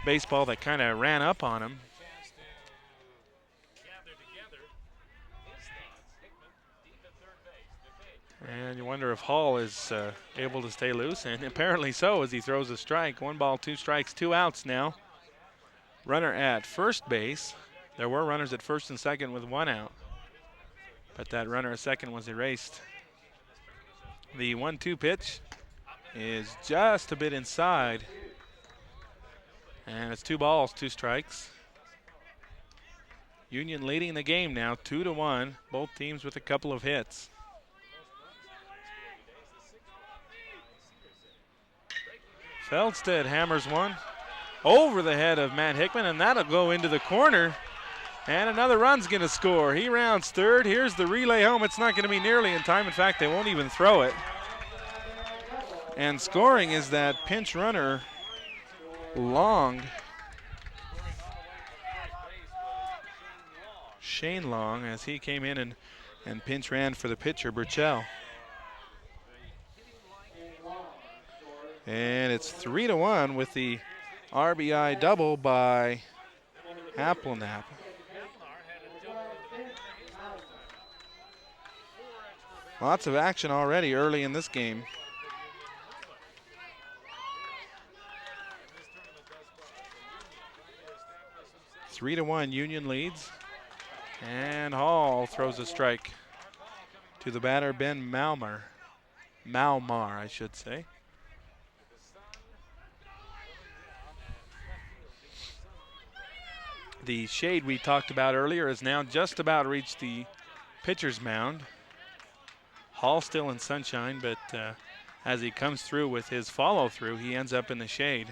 [SPEAKER 1] baseball that kind of ran up on him. And you wonder if Hall is able to stay loose, and apparently so as he throws a strike. 1 ball, 2 strikes, 2 outs now. Runner at first base. There were runners at first and second with 1 out, but that runner at second was erased. The 1-2 pitch is just a bit inside, and it's 2 balls, 2 strikes. Union leading the game now, 2-1. Both teams with a couple of hits. Feldstedt hammers one over the head of Matt Hickman, and that'll go into the corner. And another run's going to score. He rounds third. Here's the relay home. It's not going to be nearly in time. In fact, they won't even throw it. And scoring is that pinch runner, Long. Shane Long, as he came in and pinch ran for the pitcher, Burchell. And it's 3-1 with the RBI double by Applenap. Lots of action already early in this game. Three to 1, Union leads. And Hall throws a strike to the batter, Ben Malmar, I should say. The shade we talked about earlier has now just about reached the pitcher's mound. Hall still in sunshine, but as he comes through with his follow-through, he ends up in the shade.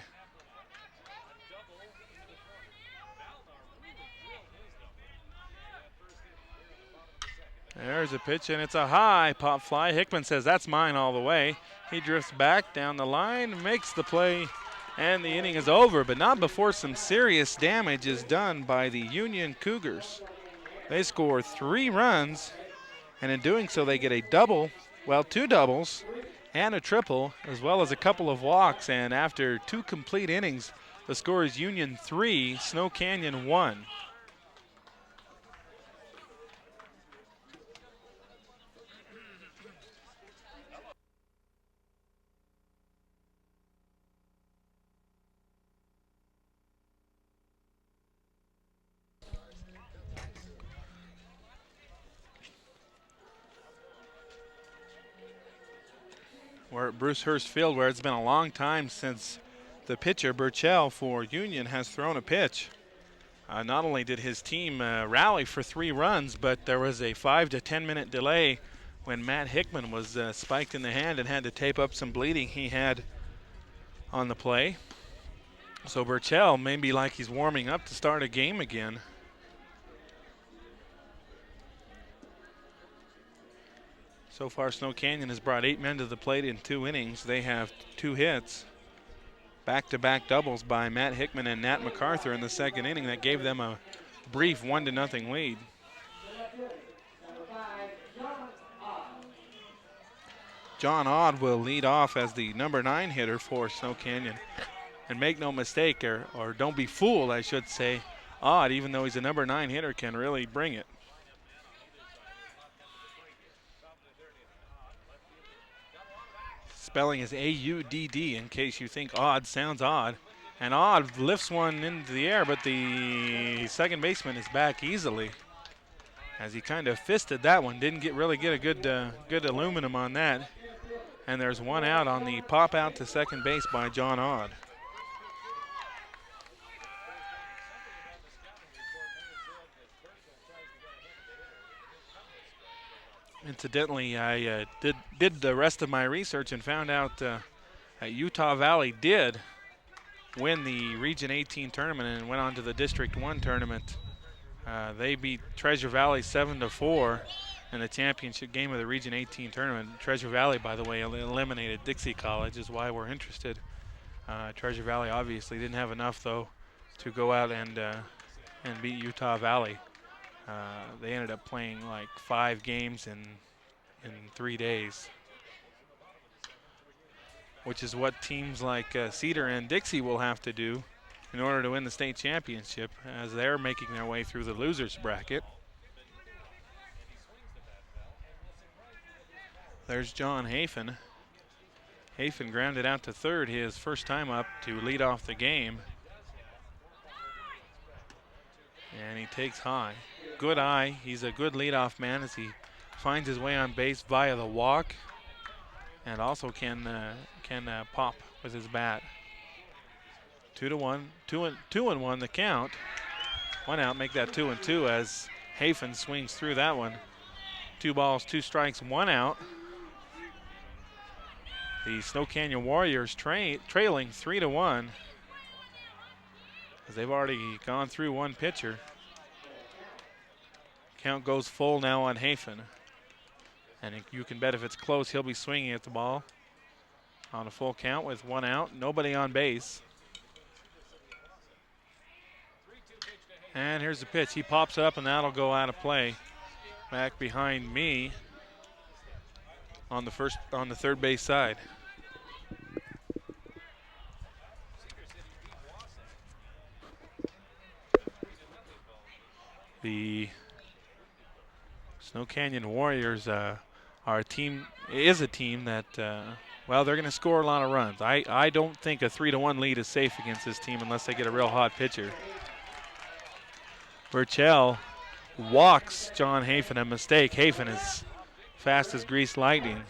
[SPEAKER 1] There's a pitch, and it's a high pop fly. Hickman says, that's mine all the way. He drifts back down the line, makes the play, and the inning is over, but not before some serious damage is done by the Union Cougars. They score 3 runs, and in doing so, they get a double, well, 2 doubles and a triple, as well as a couple of walks. And after 2 complete innings, the score is Union 3, Snow Canyon 1. We're at Bruce Hurst Field, where it's been a long time since the pitcher, Burchell, for Union has thrown a pitch. Not only did his team rally for 3 runs, but there was a 5 to 10 minute delay when Matt Hickman was spiked in the hand and had to tape up some bleeding he had on the play. So Burchell may be like he's warming up to start a game again. So far, Snow Canyon has brought 8 men to the plate in 2 innings. They have 2 hits. Back-to-back doubles by Matt Hickman and Nat MacArthur in the second inning that gave them a brief 1-0 lead. John Odd will lead off as the number 9 hitter for Snow Canyon. And make no mistake, or don't be fooled, I should say, Odd, even though he's a number 9 hitter, can really bring it. Spelling is A-U-D-D in case you think Odd sounds odd. And Odd lifts one into the air, but the second baseman is back easily as he kind of fisted that one. Didn't really get a good aluminum on that. And there's 1 out on the pop out to second base by John Odd. Incidentally, I did the rest of my research and found out that Utah Valley did win the Region 18 tournament and went on to the District 1 tournament. They beat Treasure Valley 7-4 in the championship game of the Region 18 tournament. Treasure Valley, by the way, eliminated Dixie College, is why we're interested. Treasure Valley obviously didn't have enough, though, to go out and beat Utah Valley. They ended up playing like 5 games in 3 days, which is what teams like Cedar and Dixie will have to do in order to win the state championship, as they're making their way through the losers bracket. There's John Hafen. Hafen grounded out to third, his first time up to lead off the game. And he takes high. Good eye. He's a good leadoff man as he finds his way on base via the walk, and also can pop with his bat. 2-1, 2-1 the count. 1 out, make that 2-2 as Hafen swings through that one. 2 balls, 2 strikes, 1 out. The Snow Canyon Warriors trailing 3-1 as they've already gone through 1 pitcher. Count goes full now on Hafen. And you can bet if it's close, he'll be swinging at the ball on a full count with 1 out, nobody on base. And here's the pitch. He pops up, and that'll go out of play. Back behind me on the third base side. The Snow Canyon Warriors are a team that, well, they're going to score a lot of runs. I don't think a 3-1 lead is safe against this team unless they get a real hot pitcher. Burchell walks John Hafen, a mistake. Hafen is fast as greased lightning.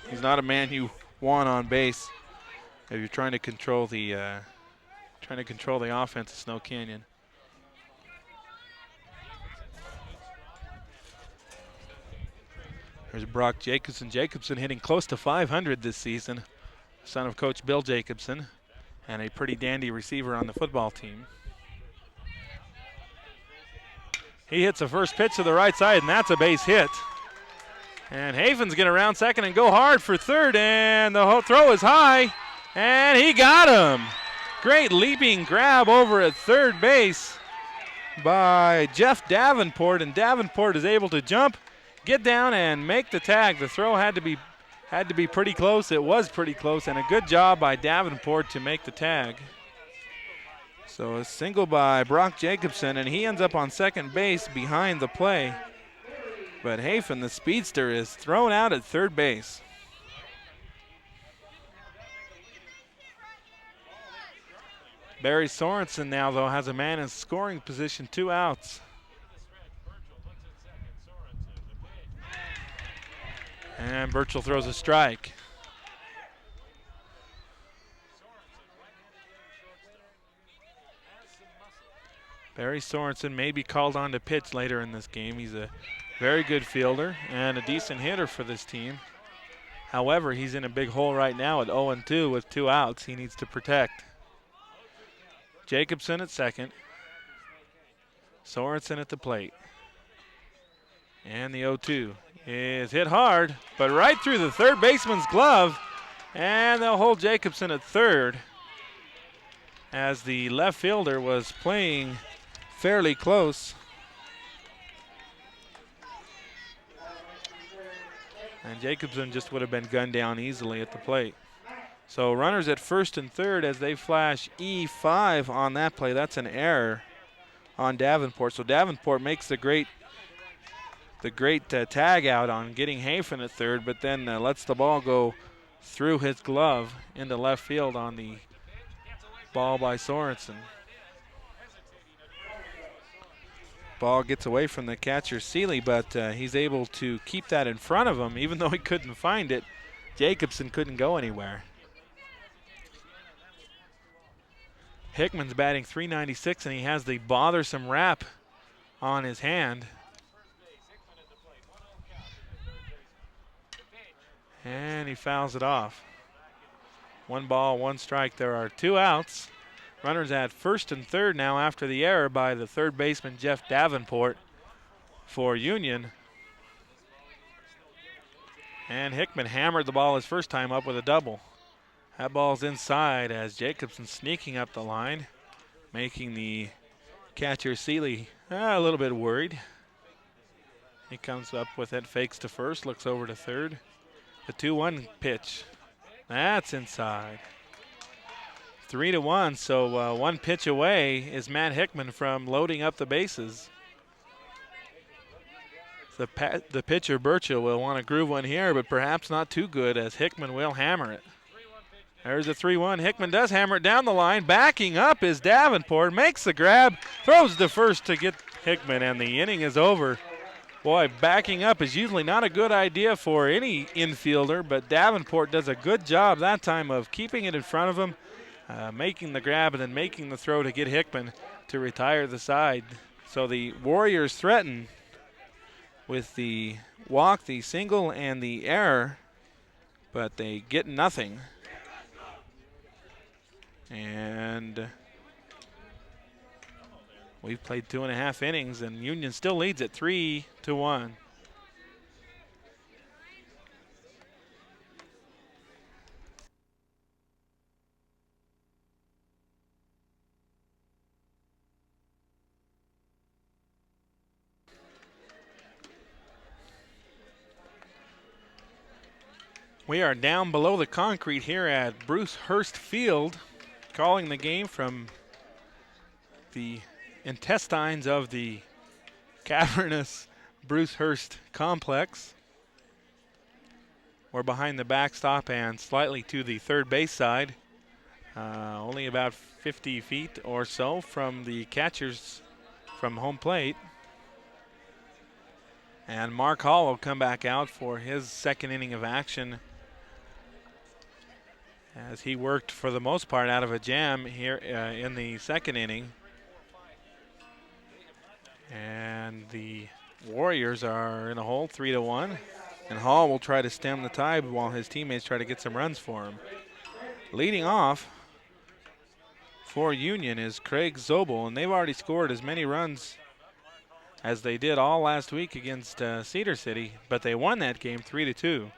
[SPEAKER 1] He's not a man you want on base if you're trying to control the offense of Snow Canyon. There's Brock Jacobson. Jacobson hitting close to 500 this season, son of Coach Bill Jacobson, and a pretty dandy receiver on the football team. He hits the first pitch to the right side, and that's a base hit. And Hafen's going to round second and go hard for third, and the throw is high, and he got him. Great leaping grab over at third base by Jeff Davenport, and Davenport is able to jump, get down, and make the tag. The throw had to be pretty close. It was pretty close, and a good job by Davenport to make the tag. So a single by Brock Jacobson, and he ends up on second base behind the play. But Hafen, the speedster, is thrown out at third base. Barry Sorensen now, though, has a man in scoring position, 2 outs. And Burchell throws a strike. Barry Sorensen may be called on to pitch later in this game. He's a very good fielder and a decent hitter for this team. However, he's in a big hole right now at 0-2 with 2 outs he needs to protect. Jacobson at second. Sorensen at the plate. And the 0-2 is hit hard, but right through the third baseman's glove. And they'll hold Jacobson at third, as the left fielder was playing fairly close. And Jacobson just would have been gunned down easily at the plate. So runners at first and third as they flash E5 on that play. That's an error on Davenport. So Davenport makes the great tag out on getting Hafen at third, but then lets the ball go through his glove into left field on the ball by Sorensen. Ball gets away from the catcher, Seeley, but he's able to keep that in front of him. Even though he couldn't find it, Jacobson couldn't go anywhere. Hickman's batting .396, and he has the bothersome wrap on his hand. And he fouls it off. 1 ball, 1 strike. There are 2 outs. Runners at first and third now after the error by the third baseman, Jeff Davenport, for Union. And Hickman hammered the ball his first time up with a double. That ball's inside as Jacobson sneaking up the line, making the catcher Seeley a little bit worried. He comes up with it, fakes to first, looks over to third. The 2-1 pitch. That's inside. 3-1, so 1 pitch away is Matt Hickman from loading up the bases. The pitcher, Burchill, will want to groove one here, but perhaps not too good as Hickman will hammer it. There's a 3-1. Hickman does hammer it down the line. Backing up is Davenport. Makes the grab. Throws to first to get Hickman, and the inning is over. Boy, backing up is usually not a good idea for any infielder, but Davenport does a good job that time of keeping it in front of him, making the grab, and then making the throw to get Hickman to retire the side. So the Warriors threaten with the walk, the single, and the error, but they get nothing. And we've played 2.5 innings, and Union still leads at 3-1. We are down below the concrete here at Bruce Hurst Field, calling the game from the intestines of the cavernous Bruce Hurst complex. We're behind the backstop and slightly to the third base side, only about 50 feet or so from the catchers from home plate. And Mark Hall will come back out for his second inning of action, as he worked for the most part out of a jam here in the second inning. And the Warriors are in a hole, 3-1. And Hall will try to stem the tide while his teammates try to get some runs for him. Leading off for Union is Craig Zobel, and they've already scored as many runs as they did all last week against Cedar City, but they won that game 3-2.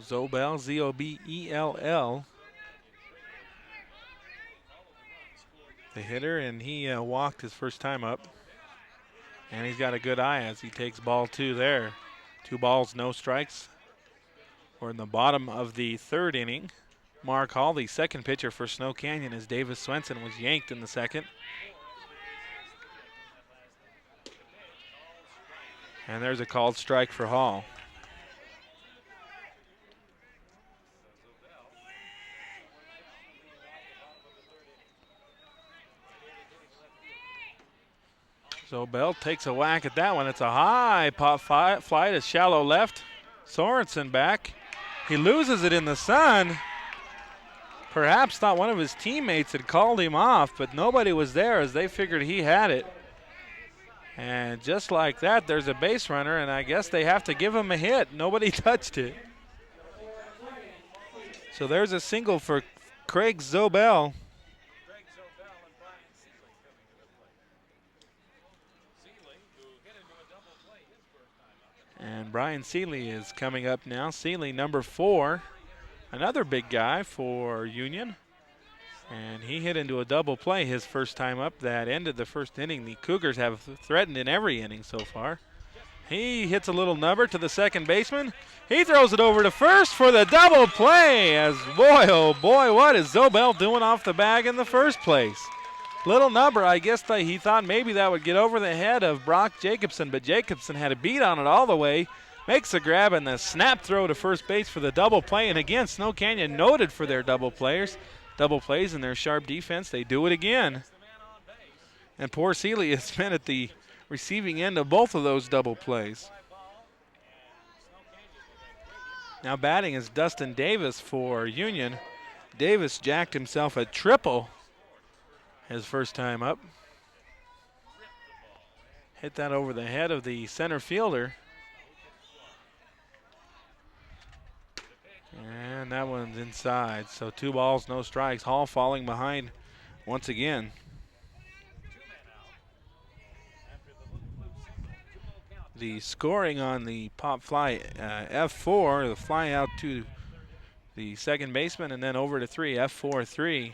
[SPEAKER 1] Zobel, Z-O-B-E-L-L, the hitter, and he walked his first time up. And he's got a good eye as he takes ball 2 there. 2 balls, no strikes. We're in the bottom of the third inning. Mark Hall, the second pitcher for Snow Canyon, as Davis Swenson was yanked in the second. And there's a called strike for Hall. So Bell takes a whack at that one. It's a high pop fly to shallow left. Sorensen back. He loses it in the sun. Perhaps thought one of his teammates had called him off, but nobody was there as they figured he had it. And just like that, there's a base runner, and I guess they have to give him a hit. Nobody touched it. So there's a single for Craig Zobel.
[SPEAKER 2] Greg Zobel and Brian Seeley coming to the plate. Seeley, who hit into a double play his first time up.
[SPEAKER 1] And Brian Seeley is coming up now. Seeley, number 4, another big guy for Union. And he hit into a double play his first time up. That ended the first inning. The Cougars have threatened in every inning so far. He hits a little number to the second baseman. He throws it over to first for the double play. As boy, oh boy, what is Zobel doing off the bag in the first place? Little number, I guess he thought maybe that would get over the head of Brock Jacobson, but Jacobson had a beat on it all the way. Makes a grab and the snap throw to first base for the double play. And again, Snow Canyon noted for their double plays and their sharp defense. They do it again. And poor Seeley has been at the receiving end of both of those double plays. Now batting is Dustin Davis for Union. Davis jacked himself a triple his first time up. Hit that over the head of the center fielder. And that one's inside. So 2 balls, no strikes. Hall falling behind once again. The scoring on the pop fly F4, the fly out to the second baseman and then over to 3, F4-3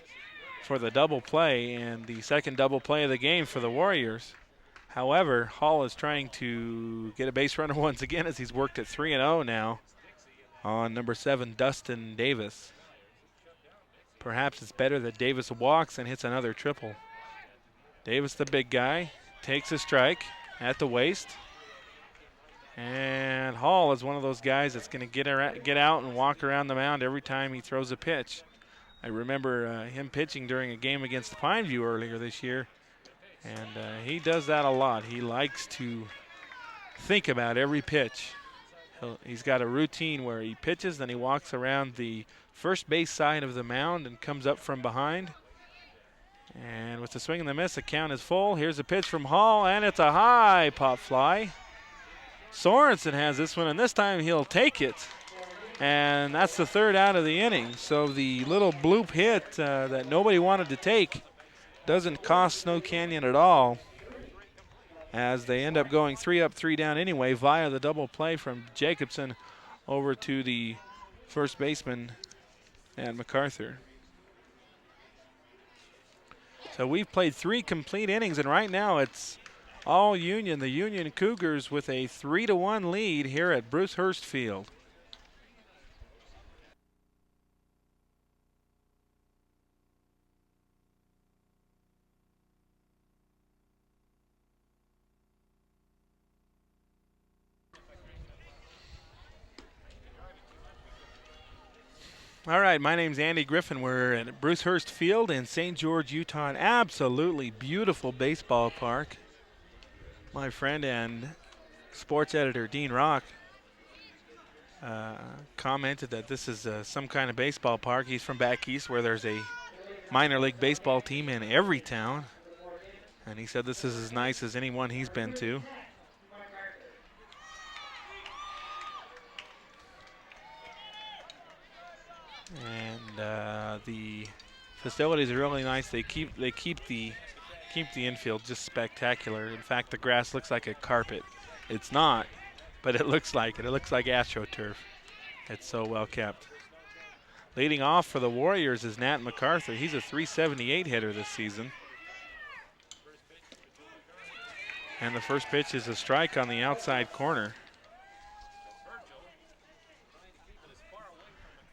[SPEAKER 1] for the double play, and the second double play of the game for the Warriors. However, Hall is trying to get a base runner once again as he's worked at 3-0 now on number 7, Dustin Davis. Perhaps it's better that Davis walks and hits another triple. Davis, the big guy, takes a strike at the waist. And Hall is one of those guys that's going to get out and walk around the mound every time he throws a pitch. I remember him pitching during a game against Pineview earlier this year, and he does that a lot. He likes to think about every pitch. He's got a routine where he pitches, then he walks around the first base side of the mound and comes up from behind. And with the swing and the miss, the count is full. Here's a pitch from Hall, and it's a high pop fly. Sorensen has this one, and this time he'll take it. And that's the third out of the inning. So the little bloop hit that nobody wanted to take doesn't cost Snow Canyon at all, as they end up going 3 up, 3 down anyway via the double play from Jacobson over to the first baseman, Nat MacArthur. So we've played 3 complete innings, and right now it's all Union. The Union Cougars with a 3-1 lead here at Bruce Hurst Field. All right, my name's Andy Griffin. We're at Bruce Hurst Field in St. George, Utah. An absolutely beautiful baseball park. My friend and sports editor Dean Rock commented that this is some kind of baseball park. He's from back east where there's a minor league baseball team in every town. And he said this is as nice as any one he's been to. And the facilities are really nice. They keep the infield just spectacular. In fact, the grass looks like a carpet. It's not, but it looks like it. It looks like AstroTurf. It's so well kept. Leading off for the Warriors is Nat MacArthur. He's a .378 hitter this season. And the first pitch is a strike on the outside corner.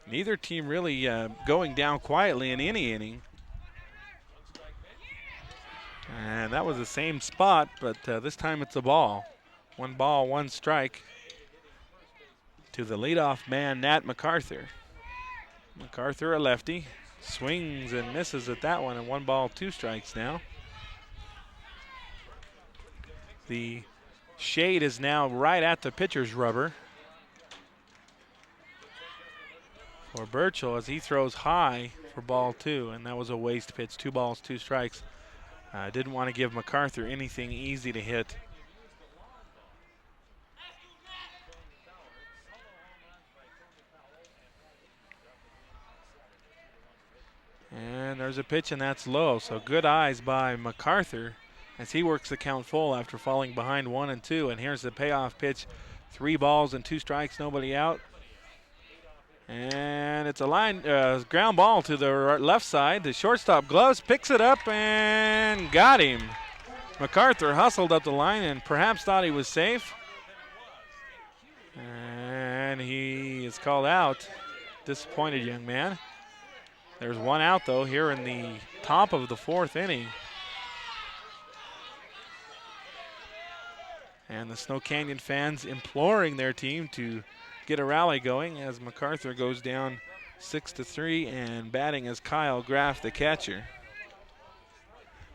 [SPEAKER 1] Neither team really going down quietly in any inning. And that was the same spot, but this time it's a ball. 1 ball, 1 strike to the leadoff man, Nat MacArthur. MacArthur, a lefty, swings and misses at that one, and 1 ball, 2 strikes now. The shade is now right at the pitcher's rubber. for Burchell as he throws high for ball 2, and that was a waste pitch. 2 balls, 2 strikes. Didn't want to give MacArthur anything easy to hit. And there's a pitch, and that's low. So good eyes by MacArthur as he works the count full after falling behind 1 and 2. And here's the payoff pitch. 3 balls and 2 strikes, nobody out. And it's a ground ball to the left side. The shortstop gloves, picks it up and got him. MacArthur hustled up the line and perhaps thought he was safe. And he is called out. Disappointed young man. There's 1 out, though, here in the top of the 4th inning. And the Snow Canyon fans imploring their team to get a rally going as MacArthur goes down 6-3, and batting is Kyle Graff, the catcher.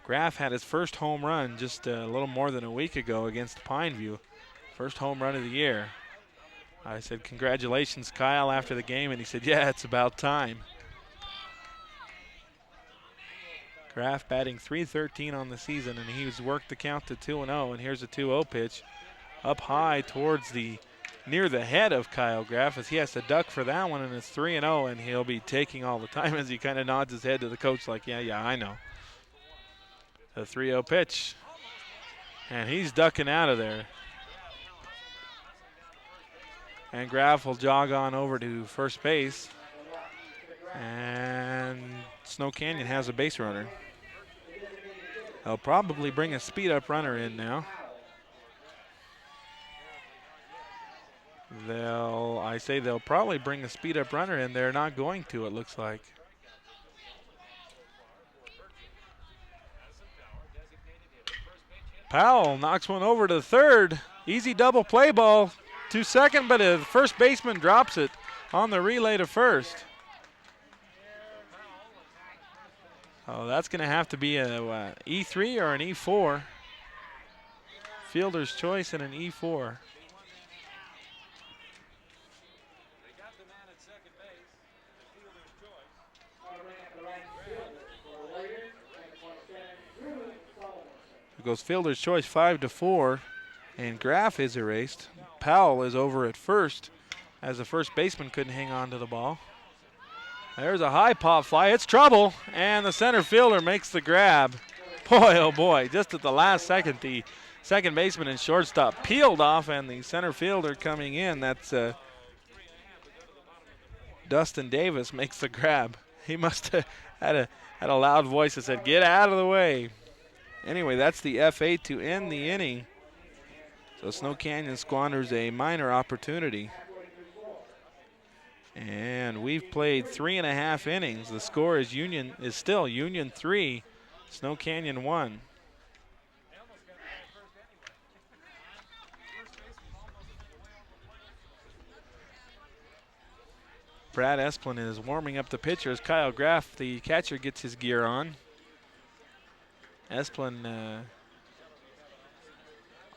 [SPEAKER 1] Graff had his first home run just a little more than a week ago against Pineview. First home run of the year. I said, congratulations, Kyle, after the game, and he said, yeah, it's about time. Graff batting .313 on the season, and he's worked the count to 2-0, and here's a 2-0 pitch up high towards near the head of Kyle Graff as he has to duck for that one, and it's 3-0, and he'll be taking all the time as he kind of nods his head to the coach like, yeah, I know. The 3-0 pitch, and he's ducking out of there. And Graff will jog on over to first base, and Snow Canyon has a base runner. They'll probably bring a speed-up runner in now. They'll probably bring a speed-up runner in. They're not going to, it looks like. Powell knocks one over to third. Easy double play ball to second, but the first baseman drops it on the relay to first. Oh, that's going to have to be a E3 or an E4. Fielder's choice and an E4. It goes fielder's choice 5-4, and Graff is erased. Powell is over at first as the first baseman couldn't hang on to the ball. There's a high pop fly. It's trouble, and the center fielder makes the grab. Boy, oh boy, just at the last second, the second baseman and shortstop peeled off, and the center fielder coming in, that's Dustin Davis, makes the grab. He must have had a loud voice that said, get out of the way. Anyway, that's the F8 to end the inning. So Snow Canyon squanders a minor opportunity. And we've played 3.5 innings. The score is still Union 3, Snow Canyon 1. Brad Esplin is warming up the pitcher as Kyle Graff, the catcher, gets his gear on. Esplin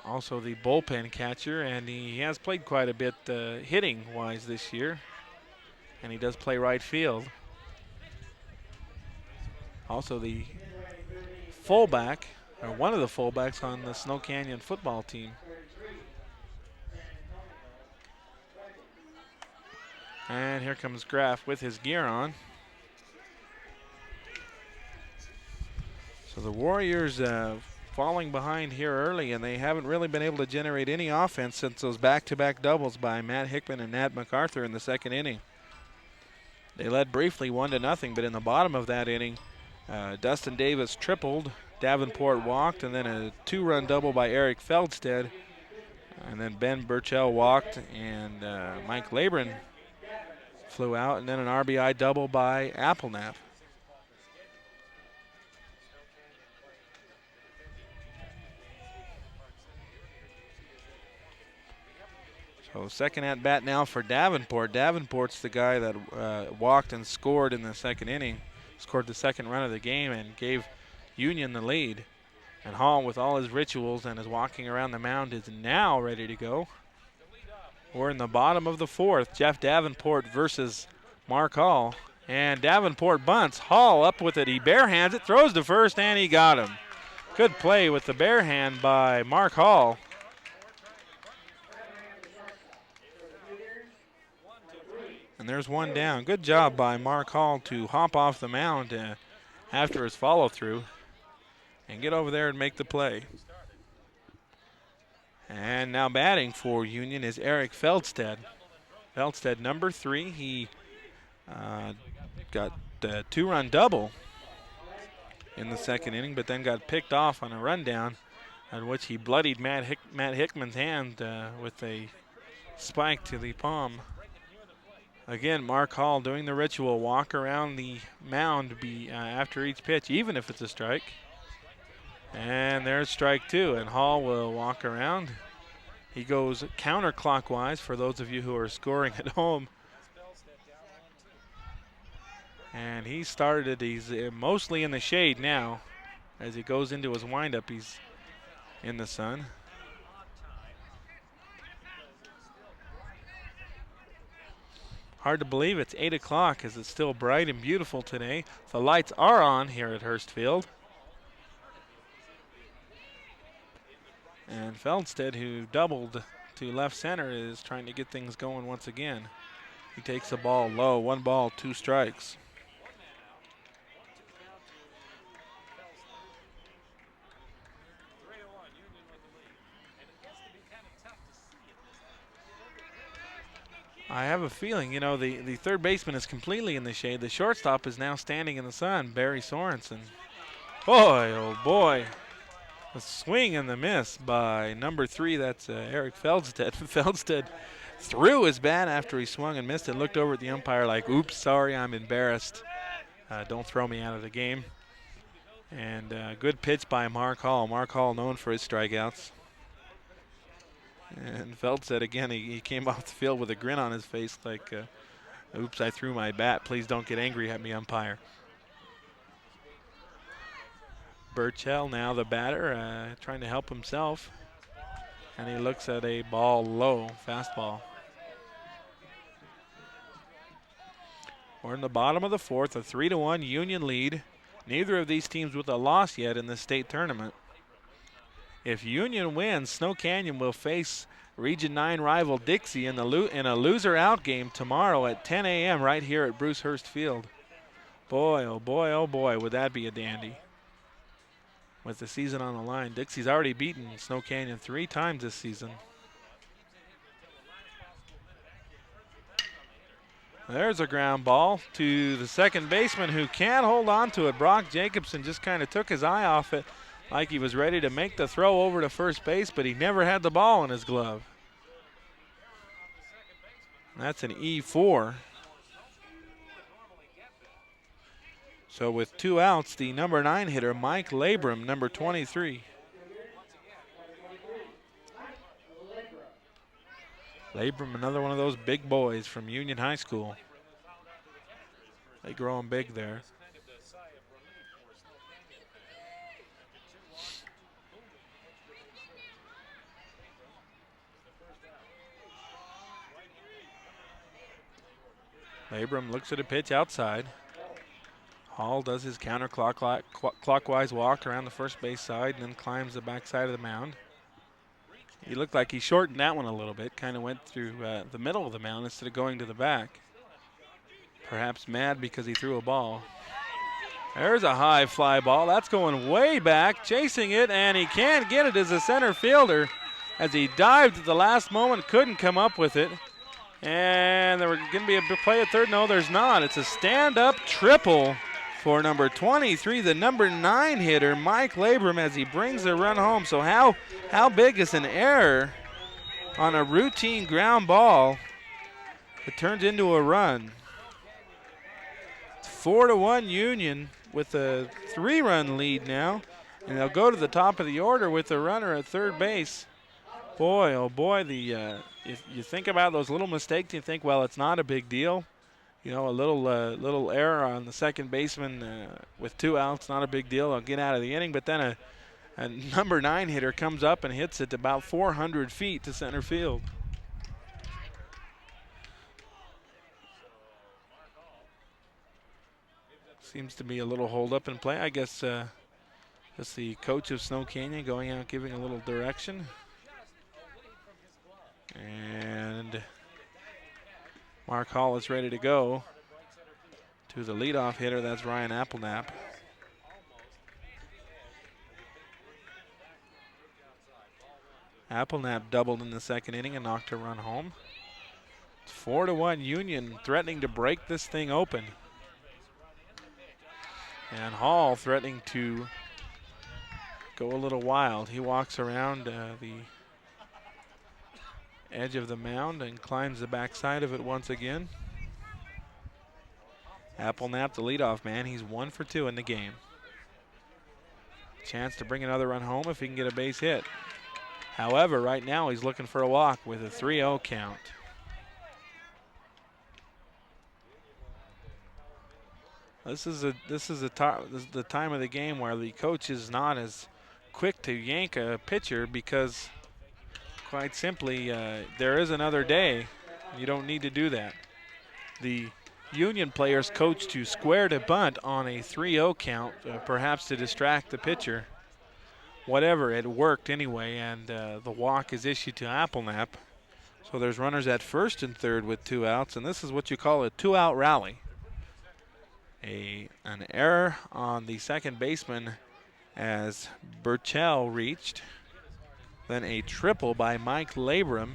[SPEAKER 1] also the bullpen catcher, and he has played quite a bit hitting-wise this year. And he does play right field. Also the fullback, or one of the fullbacks on the Snow Canyon football team. And here comes Graff with his gear on. So the Warriors falling behind here early, and they haven't really been able to generate any offense since those back-to-back doubles by Matt Hickman and Nat MacArthur in the second inning. They led briefly 1-0, but in the bottom of that inning, Dustin Davis tripled, Davenport walked, and then a 2-run double by Eric Feldstead. And then Ben Burchell walked, and Mike Labrin flew out, and then an RBI double by Applenap. So second at bat now for Davenport. Davenport's the guy that walked and scored in the second inning, scored the second run of the game and gave Union the lead. And Hall, with all his rituals and his walking around the mound, is now ready to go. We're in the bottom of the fourth. Jeff Davenport versus Mark Hall. And Davenport bunts. Hall up with it. He barehands it, throws to first, and he got him. Good play with the bare hand by Mark Hall. And there's one down. Good job by Mark Hall to hop off the mound after his follow through and get over there and make the play. And now batting for Union is Eric Feldstead. Feldstead, number 3. He got a 2-run double in the second inning, but then got picked off on a rundown on which he bloodied Matt Hickman's hand with a spike to the palm. Again, Mark Hall doing the ritual, walk around the mound after each pitch, even if it's a strike. And there's strike 2, and Hall will walk around. He goes counterclockwise for those of you who are scoring at home. And he started, he's mostly in the shade now. As he goes into his windup, he's in the sun. Hard to believe it's 8 o'clock as it's still bright and beautiful today. The lights are on here at Hurst Field. And Feldstead, who doubled to left center, is trying to get things going once again. He takes the ball low, 1 ball, 2 strikes. I have a feeling, you know, the third baseman is completely in the shade. The shortstop is now standing in the sun, Barry Sorensen. Boy, oh boy. A swing and the miss by number 3, that's Eric Feldstead. Feldstead threw his bat after he swung and missed and looked over at the umpire like, oops, sorry, I'm embarrassed. Don't throw me out of the game. And good pitch by Mark Hall. Mark Hall known for his strikeouts. And Feldstead, again, he came off the field with a grin on his face like, oops, I threw my bat. Please don't get angry at me, umpire. Burchell, now the batter, trying to help himself. And he looks at a ball low, fastball. We're in the bottom of the 4th, a 3-1 Union lead. Neither of these teams with a loss yet in the state tournament. If Union wins, Snow Canyon will face Region 9 rival Dixie in a loser-out game tomorrow at 10 a.m. right here at Bruce Hurst Field. Boy, oh boy, oh boy, would that be a dandy. With the season on the line, Dixie's already beaten Snow Canyon 3 times this season. There's a ground ball to the second baseman who can't hold on to it. Brock Jacobson just kind of took his eye off it like he was ready to make the throw over to first base, but he never had the ball in his glove. That's an E4. So with 2 outs, the number 9 hitter, Mike Labrum, number 23. Labrum, another one of those big boys from Union High School. They grow him big there. Labrum looks at a pitch outside. Hall does his counterclockwise walk around the first base side and then climbs the backside of the mound. He looked like he shortened that one a little bit, kind of went through the middle of the mound instead of going to the back. Perhaps mad because he threw a ball. There's a high fly ball. That's going way back, chasing it, and he can't get it as a center fielder. As he dived at the last moment, couldn't come up with it. And there were going to be a play at third. No, there's not. It's a stand-up triple for number 23, the number 9 hitter, Mike Labrum, as he brings the run home. So how big is an error on a routine ground ball that turns into a run? It's 4-1 Union with a 3-run lead now, and they'll go to the top of the order with the runner at third base. Boy, oh boy, if you think about those little mistakes, you think, well, it's not a big deal. You know, a little error on the second baseman with 2 outs, not a big deal. I'll get out of the inning. But then a number 9 hitter comes up and hits it about 400 feet to center field. Seems to be a little hold up in play. I guess that's the coach of Snow Canyon going out giving a little direction. And Mark Hall is ready to go to the leadoff hitter. That's Ryan Applenap. Applenap doubled in the second inning and knocked a run home. It's 4-1 Union threatening to break this thing open. And Hall threatening to go a little wild. He walks around the edge of the mound and climbs the backside of it once again. Applenap, the leadoff man, he's 1 for 2 in the game. Chance to bring another run home if he can get a base hit. However, right now he's looking for a walk with a 3-0 count. This is the time of the game where the coach is not as quick to yank a pitcher because, quite simply, there is another day. You don't need to do that. The Union players coach to square to bunt on a 3-0 count, perhaps to distract the pitcher. Whatever, it worked anyway, and the walk is issued to Applenap. So there's runners at first and third with 2 outs, and this is what you call a 2-out rally. An error on the second baseman as Burchell reached. Then a triple by Mike Labrum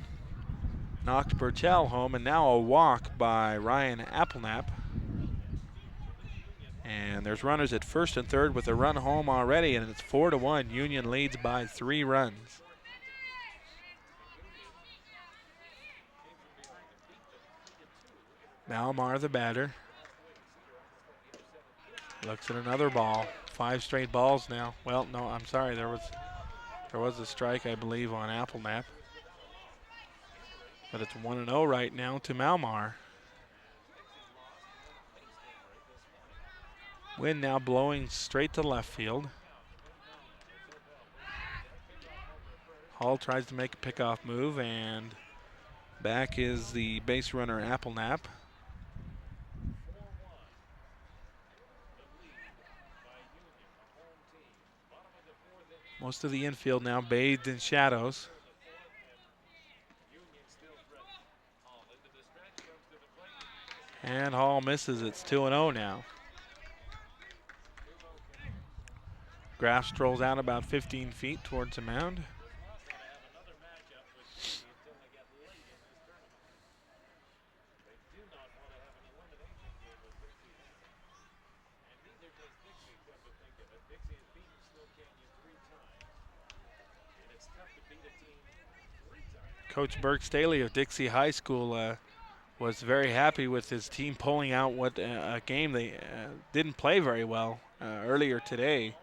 [SPEAKER 1] knocked Burchell home, and now a walk by Ryan Applenap. And there's runners at first and third with a run home already, and it's 4-1. Union leads by 3 runs. Malmar, the batter, looks at another ball. 5 straight balls now. Well, no, I'm sorry. There was a strike, I believe, on Applenap. But it's 1-0 right now to Malmar. Wind now blowing straight to left field. Hall tries to make a pickoff move, and back is the base runner Applenap. Most of the infield now bathed in shadows. And Hall misses. It's 2-0 now. Graff strolls out about 15 feet towards the mound. Coach Burke Staley of Dixie High School was very happy with his team pulling out a game they didn't play very well earlier today.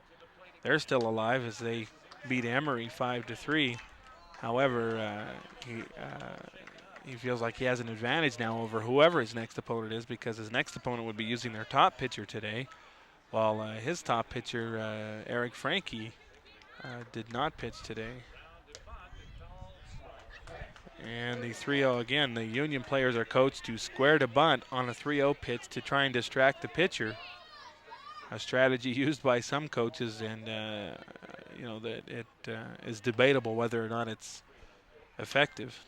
[SPEAKER 1] They're still alive as they beat Emory 5-3. However, he feels like he has an advantage now over whoever his next opponent is, because his next opponent would be using their top pitcher today, while his top pitcher, Eric Franke, did not pitch today. And the 3-0 again, the Union players are coached to square to bunt on a 3-0 pitch to try and distract the pitcher. A strategy used by some coaches, and that it is debatable whether or not it's effective.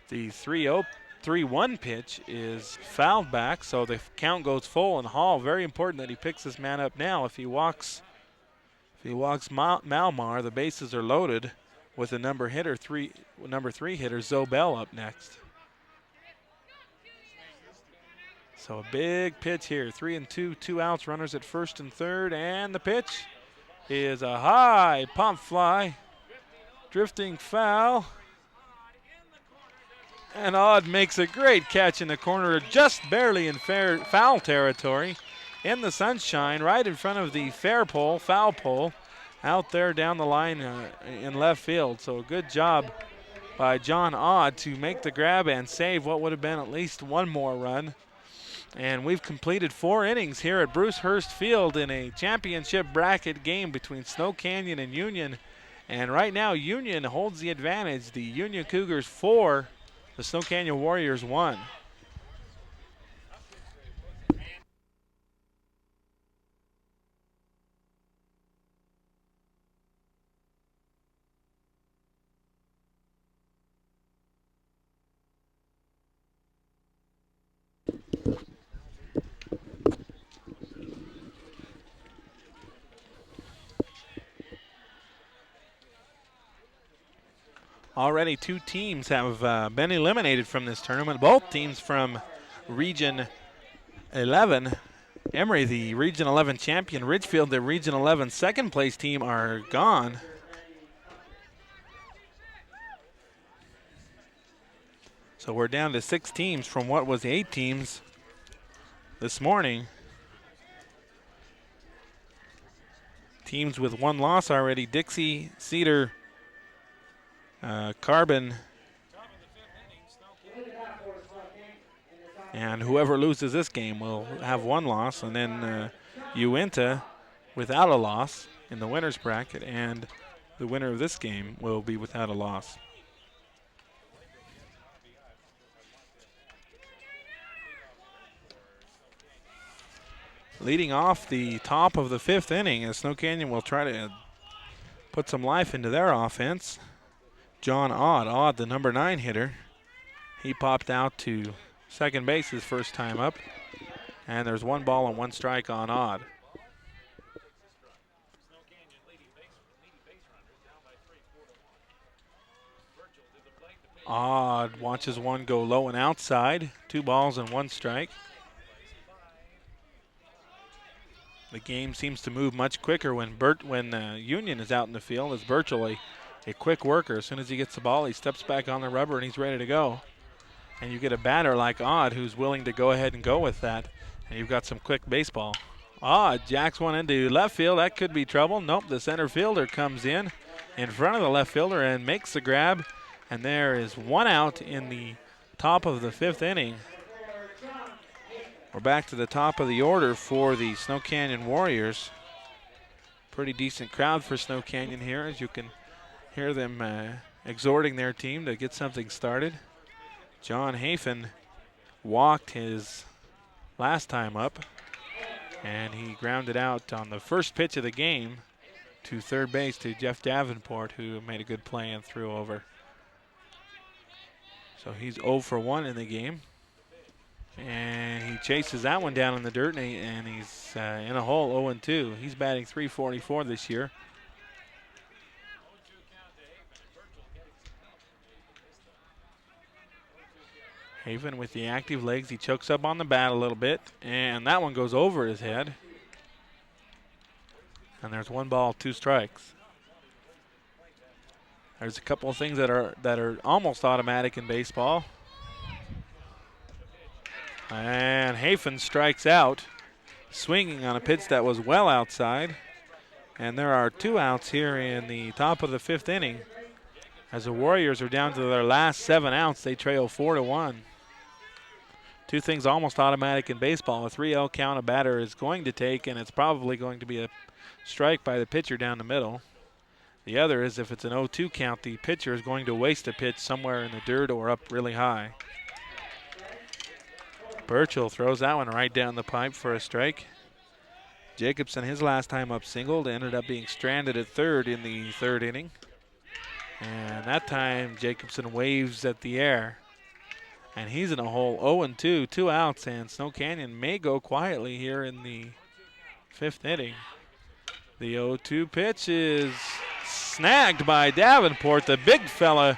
[SPEAKER 1] The 3-1 pitch is fouled back, so the count goes full, and Hall, very important that he picks this man up now. If he walks Malmar, the bases are loaded with the number 3 hitter Zobel up next. So a big pitch here, 3-2, 2 outs, runners at first and third, and the pitch is a high pump fly, drifting foul. And Odd makes a great catch in the corner, just barely in foul territory, in the sunshine, right in front of the foul pole, out there down the line in left field. So a good job by John Odd to make the grab and save what would have been at least one more run. And we've completed 4 innings here at Bruce Hurst Field in a championship bracket game between Snow Canyon and Union. And right now, Union holds the advantage. The Union Cougars 4, the Snow Canyon Warriors 1. Already 2 teams have been eliminated from this tournament. Both teams from Region 11. Emory, the Region 11 champion. Ridgefield, the Region 11 second place team, are gone. So we're down to 6 teams from what was 8 teams this morning. Teams with 1 loss already: Dixie, Cedar, Carbon, and whoever loses this game will have 1 loss, and then Uinta without a loss in the winner's bracket, and the winner of this game will be without a loss. Leading off the top of the 5th inning, as Snow Canyon will try to put some life into their offense. John Odd, the number 9 hitter. He popped out to second base his first time up, and there's 1 ball and 1 strike on Odd. Odd watches 1 go low and outside. 2 balls and 1 strike. The game seems to move much quicker when Union is out in the field, as Birchall, a quick worker. As soon as he gets the ball, he steps back on the rubber and he's ready to go. And you get a batter like Odd who's willing to go ahead and go with that, and you've got some quick baseball. Odd jacks 1 into left field. That could be trouble. Nope, the center fielder comes in front of the left fielder and makes the grab, and there is 1 out in the top of the 5th inning. We're back to the top of the order for the Snow Canyon Warriors. Pretty decent crowd for Snow Canyon here, as you can hear them exhorting their team to get something started. John Hafen walked his last time up, and he grounded out on the first pitch of the game to third base to Jeff Davenport, who made a good play and threw over. So he's 0 for 1 in the game. And he chases that one down in the dirt, and he's in a hole, 0-2. He's batting .344 this year. Haven with the active legs. He chokes up on the bat a little bit, and that one goes over his head. And there's 1 ball, 2 strikes. There's a couple of things that are almost automatic in baseball. And Hafen strikes out, swinging on a pitch that was well outside. And there are 2 outs here in the top of the 5th inning. As the Warriors are down to their last 7 outs, they trail 4-1. 2 things almost automatic in baseball. A 3-0 count a batter is going to take, and it's probably going to be a strike by the pitcher down the middle. The other is if it's an 0-2 count, the pitcher is going to waste a pitch somewhere in the dirt or up really high. Birchall throws that one right down the pipe for a strike. Jacobson, his last time up, singled, ended up being stranded at third in the 3rd inning. And that time, Jacobson waves at the air. And he's in a hole, 0-2, 2 outs, and Snow Canyon may go quietly here in the 5th inning. The 0-2 pitch is snagged by Davenport. The big fella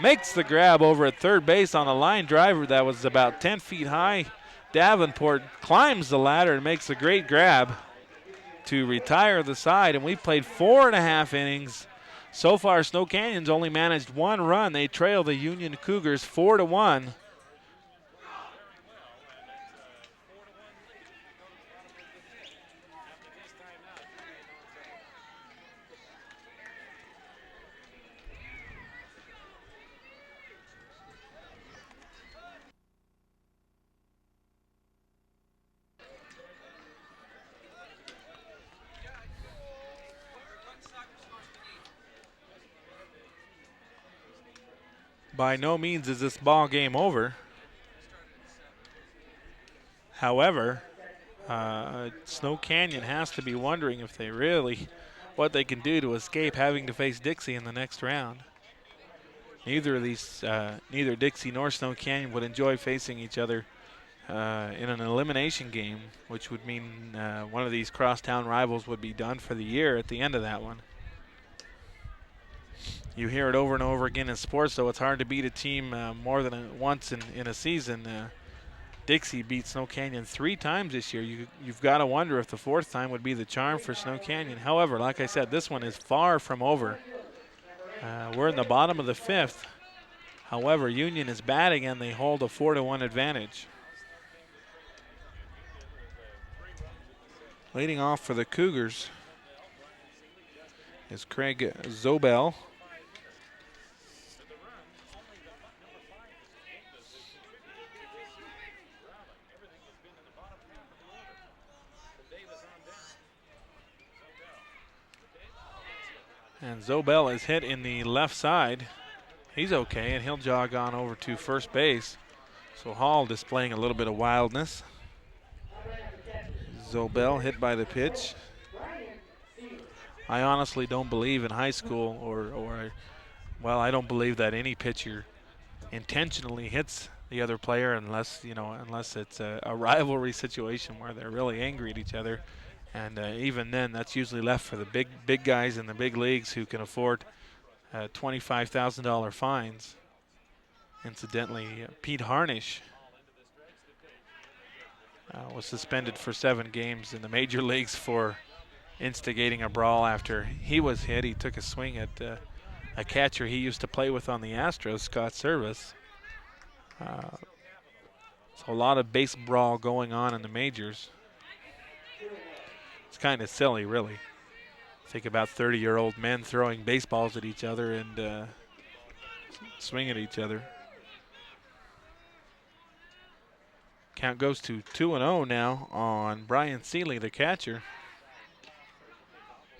[SPEAKER 1] makes the grab over at third base on a line driver that was about 10 feet high. Davenport climbs the ladder and makes a great grab to retire the side, and we've played 4.5 innings. So far, Snow Canyon's only managed 1 run. They trail the Union Cougars 4-1. By no means is this ball game over. However, Snow Canyon has to be wondering if they really, what they can do to escape having to face Dixie in the next round. Neither Dixie nor Snow Canyon would enjoy facing each other in an elimination game, which would mean one of these crosstown rivals would be done for the year at the end of that one. You hear it over and over again in sports, though. It's hard to beat a team more than once in a season. Dixie beat Snow Canyon 3 times this year. You've got to wonder if the 4th time would be the charm for Snow Canyon. However, like I said, this one is far from over. We're in the bottom of the 5th. However, Union is batting and they hold a 4-1 advantage. Leading off for the Cougars is Craig Zobel. And Zobel is hit in the left side. He's okay, and he'll jog on over to first base. So Hall displaying a little bit of wildness. Zobel hit by the pitch. I honestly don't believe in high school well, I don't believe that any pitcher intentionally hits the other player unless it's a rivalry situation where they're really angry at each other. And even then, that's usually left for the big guys in the big leagues who can afford $25,000 fines. Incidentally, Pete Harnish was suspended for 7 games in the major leagues for instigating a brawl after he was hit. He took a swing at a catcher he used to play with on the Astros, Scott Service. So a lot of base brawl going on in the majors. It's kind of silly, really. Think about 30-year-old men throwing baseballs at each other and swinging at each other. Count goes to 2-0 now on Brian Seeley, the catcher.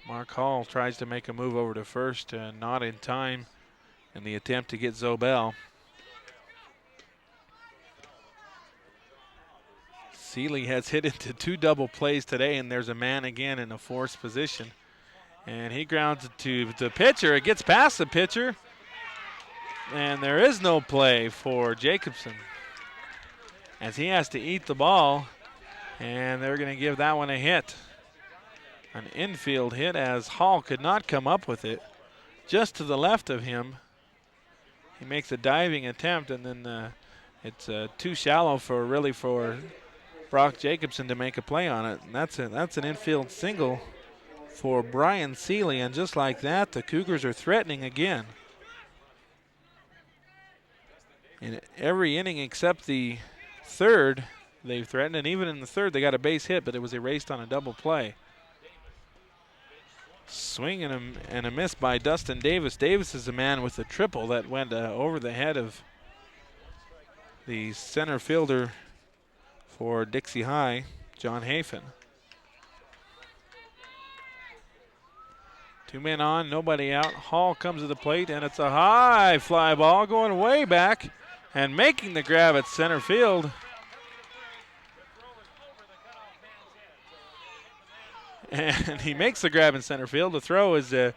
[SPEAKER 1] Mark Hall tries to make a move over to first, not in time in the attempt to get Zobel. Seeley has hit into 2 double plays today, and there's a man again in a forced position. And he grounds it to the pitcher. It gets past the pitcher, and there is no play for Jacobson, as he has to eat the ball, and they're going to give that one a hit. An infield hit, as Hall could not come up with it. Just to the left of him, he makes a diving attempt, and then it's too shallow for Brock Jacobson to make a play on it. And that's an infield single for Brian Seeley, and just like that, the Cougars are threatening again. In every inning except the 3rd, they've threatened, and even in the 3rd, they got a base hit, but it was erased on a double play. Swing and a miss by Dustin Davis. Davis is the man with the triple that went over the head of the center fielder for Dixie High, John Hafen. 2 men on, nobody out. Hall comes to the plate, and it's a high fly ball going way back and making the grab at center field. And he makes the grab in center field. The throw is a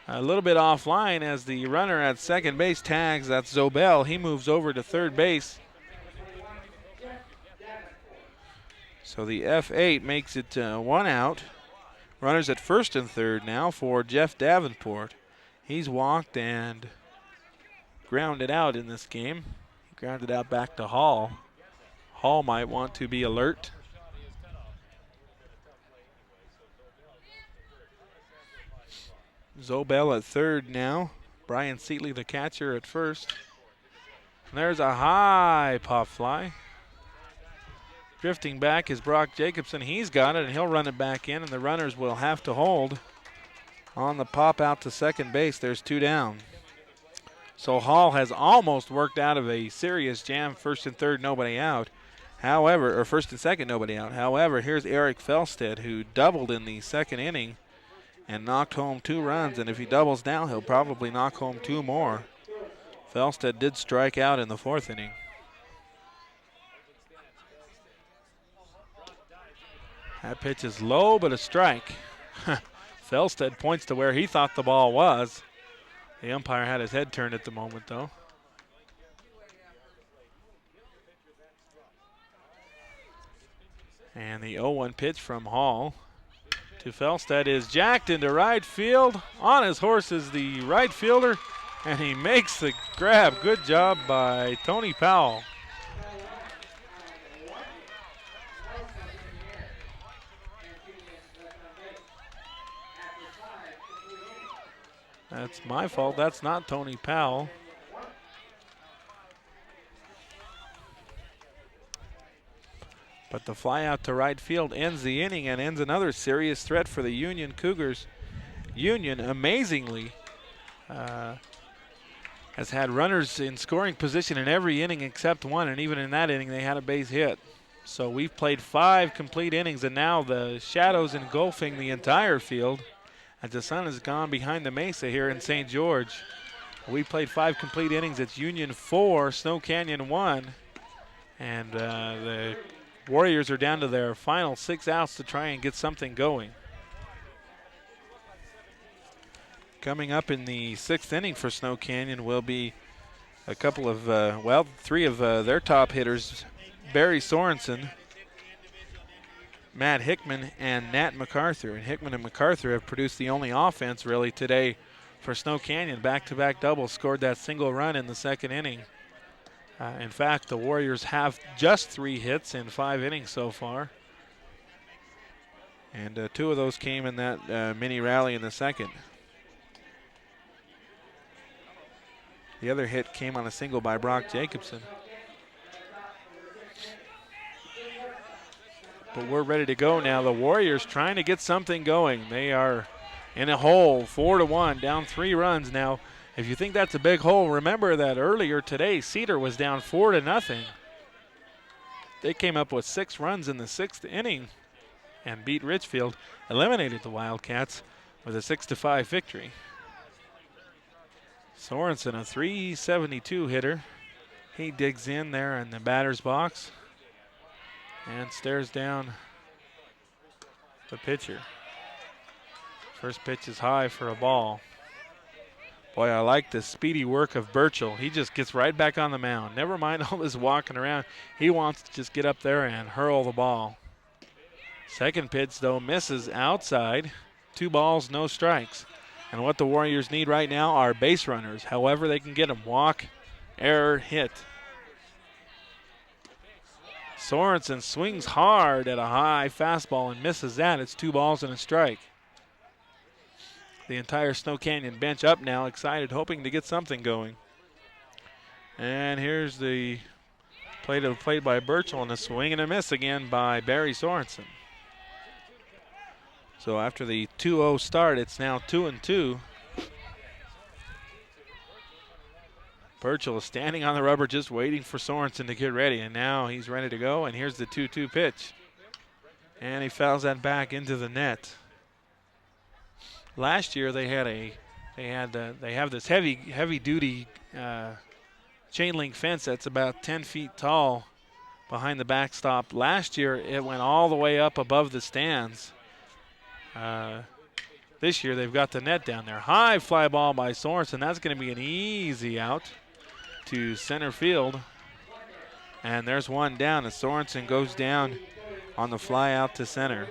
[SPEAKER 1] little bit offline as the runner at second base tags. That's Zobel. He moves over to third base. So the F8 makes it 1 out. Runners at first and third now for Jeff Davenport. He's walked and grounded out in this game. He grounded out back to Hall. Hall might want to be alert. Zobel at third now. Brian Seeley, the catcher, at first. And there's a high pop fly. Drifting back is Brock Jacobson. He's got it, and he'll run it back in, and the runners will have to hold on the pop out to second base. There's 2 down. So Hall has almost worked out of a serious jam, first and third, nobody out. However, or first and second, nobody out. However, here's Eric Felstead, who doubled in the 2nd inning and knocked home 2 runs, and if he doubles now, he'll probably knock home 2 more. Felstead did strike out in the 4th inning. That pitch is low, but a strike. Felstead points to where he thought the ball was. The umpire had his head turned at the moment, though. And the 0-1 pitch from Hall to Felstad is jacked into right field. On his horse is the right fielder, and he makes the grab. Good job by Tony Powell. That's my fault. That's not Tony Powell. But the fly out to right field ends the inning and ends another serious threat for the Union Cougars. Union, amazingly, has had runners in scoring position in every inning except one, and even in that inning they had a base hit. So we've played 5 complete innings, and now the shadows engulfing the entire field as the sun has gone behind the mesa here in St. George. We played 5 complete innings. It's Union 4, Snow Canyon 1, and the Warriors are down to their final 6 outs to try and get something going. Coming up in the 6th inning for Snow Canyon will be a couple of, 3 of their top hitters, Barry Sorensen, Matt Hickman, and Nat MacArthur. And Hickman and MacArthur have produced the only offense really today for Snow Canyon. Back-to-back doubles, scored that single run in the 2nd inning. In fact, the Warriors have just 3 hits in 5 innings so far. And 2 of those came in that mini rally in the 2nd. The other hit came on a single by Brock Jacobson. But we're ready to go now. The Warriors trying to get something going. They are in a hole, 4-1, down 3 runs now. If you think that's a big hole, remember that earlier today, Cedar was down 4-0. They came up with 6 runs in the 6th inning and beat Richfield, eliminated the Wildcats with a 6-5 victory. Sorensen, a .372 hitter. He digs in there in the batter's box and stares down the pitcher. First pitch is high for a ball. Boy, I like the speedy work of Burchell. He just gets right back on the mound. Never mind all this walking around. He wants to just get up there and hurl the ball. Second pitch, though, misses outside. 2 balls, no strikes. And what the Warriors need right now are base runners. However they can get them. Walk, error, hit. Sorensen swings hard at a high fastball and misses that. It's 2 balls and a strike. The entire Snow Canyon bench up now, excited, hoping to get something going. And here's the play to the plate by Burchell, and a swing and a miss again by Barry Sorensen. So after the 2-0 start, it's now 2-2. Burchell is standing on the rubber just waiting for Sorensen to get ready, and now he's ready to go, and here's the 2-2 pitch. And he fouls that back into the net. Last year they have this heavy duty chain link fence that's about 10 feet tall behind the backstop. Last year it went all the way up above the stands. This year they've got the net down there. High fly ball by Sorensen. That's going to be an easy out to center field. And there's one down as Sorensen goes down on the fly out to center.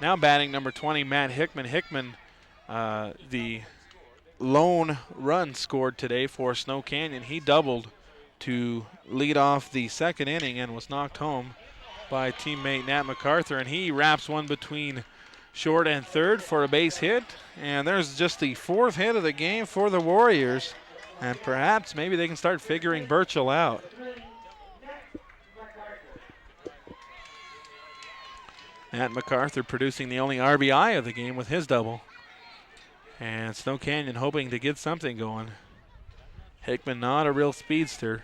[SPEAKER 1] Now batting number 20, Matt Hickman. Hickman, the lone run scored today for Snow Canyon. He doubled to lead off the 2nd inning and was knocked home by teammate Nat MacArthur, and he wraps one between short and third for a base hit. And there's just the 4th hit of the game for the Warriors, and perhaps maybe they can start figuring Burchell out. Nat MacArthur producing the only RBI of the game with his double. And Snow Canyon hoping to get something going. Hickman not a real speedster.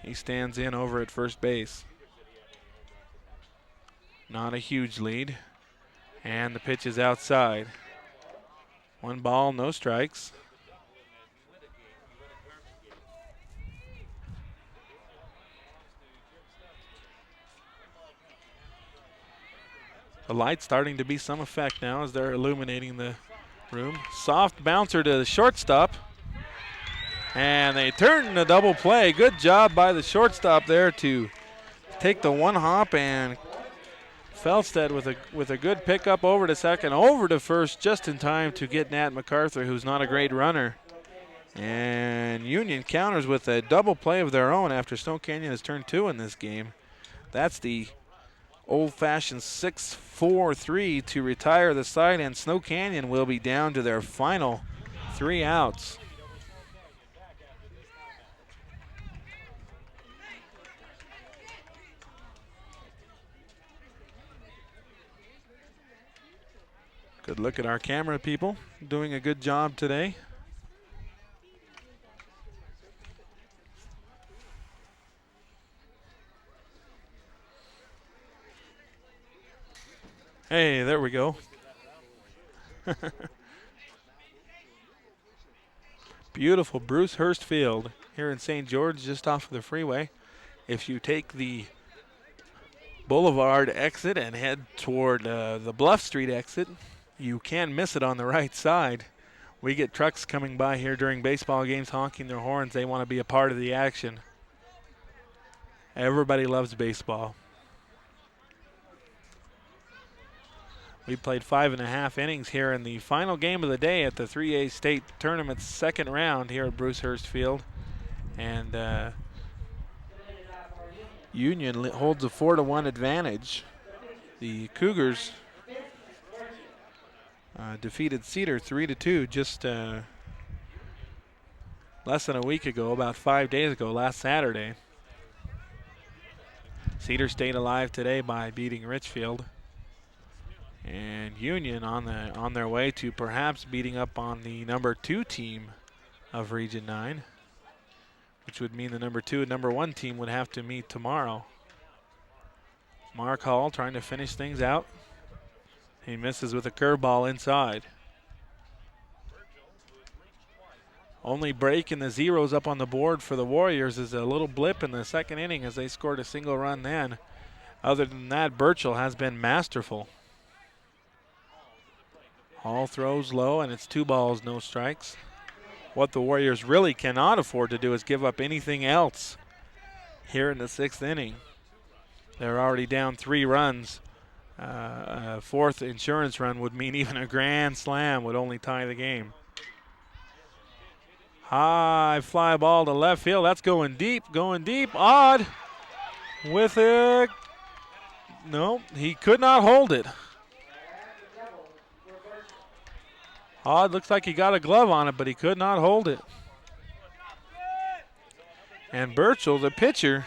[SPEAKER 1] He stands in over at first base. Not a huge lead. And the pitch is outside. 1 ball, no strikes. The light's starting to be some effect now as they're illuminating the room. Soft bouncer to the shortstop. And they turn the double play. Good job by the shortstop there to take the one hop, and Felstead with a good pickup over to second, over to first just in time to get Nat MacArthur, who's not a great runner. And Union counters with a double play of their own after Snow Canyon has turned 2 in this game. That's the old-fashioned 6-4-3 to retire the side, and Snow Canyon will be down to their final 3 outs. Good look at our camera people, doing a good job today. Hey, there we go. Beautiful Bruce Hurst Field here in St. George, just off of the freeway. If you take the Boulevard exit and head toward the Bluff Street exit, you can miss it on the right side. We get trucks coming by here during baseball games honking their horns. They want to be a part of the action. Everybody loves baseball. We played 5.5 innings here in the final game of the day at the 3A state tournament's second round here at Bruce Hurst Field. And Union holds a 4-1 advantage. The Cougars defeated Cedar 3-2 just less than a week ago, about 5 days ago, last Saturday. Cedar stayed alive today by beating Richfield. And Union on their way to perhaps beating up on the number 2 team of Region 9, which would mean the number 2 and number 1 team would have to meet tomorrow. Mark Hall trying to finish things out. He misses with a curveball inside. Only break in the zeros up on the board for the Warriors is a little blip in the second inning as they scored a single run then. Other than that, Burchell has been masterful. Hall throws low, and it's 2 balls, no strikes. What the Warriors really cannot afford to do is give up anything else here in the 6th inning. They're already down 3 runs. A 4th insurance run would mean even a grand slam would only tie the game. High fly ball to left field. That's going deep. Odd with it. No, he could not hold it. Odd looks like he got a glove on it, but he could not hold it. And Burchell, the pitcher,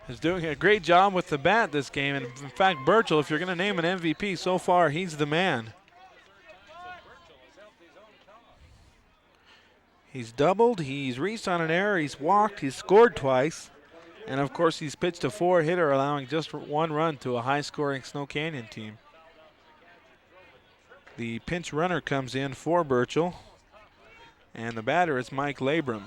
[SPEAKER 1] is doing a great job with the bat this game. And in fact, Burchell, if you're going to name an MVP so far, he's the man. He's doubled, he's reached on an error, he's walked, he's scored twice. And of course, he's pitched a 4-hitter, allowing just 1 run to a high-scoring Snow Canyon team. The pinch runner comes in for Burchell, and the batter is Mike Labrum.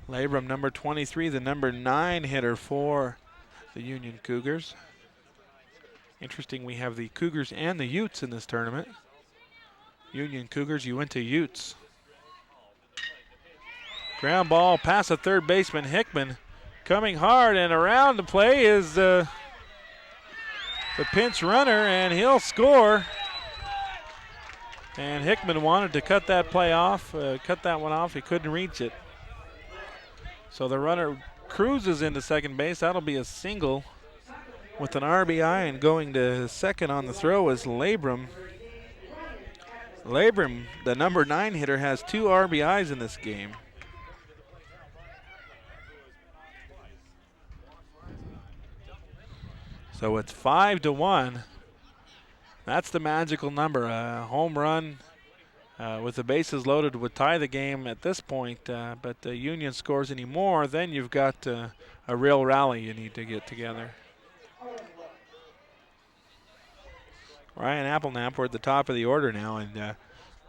[SPEAKER 1] Labrum, number 23, the number 9 hitter for the Union Cougars. Interesting, we have the Cougars and the Utes in this tournament. Union Cougars, you went to Utes. Ground ball past the third baseman, Hickman. Coming hard, and around the play is the pinch runner, and he'll score. And Hickman wanted to cut that play off, cut that one off. He couldn't reach it. So the runner cruises into second base. That'll be a single with an RBI, and going to second on the throw is Labrum. Labrum, the number 9 hitter, has 2 RBIs in this game. So it's 5-1. That's the magical number. A home run with the bases loaded would tie the game at this point, but the Union scores any more, then you've got a real rally you need to get together. Ryan Appleknapp, we're at the top of the order now, and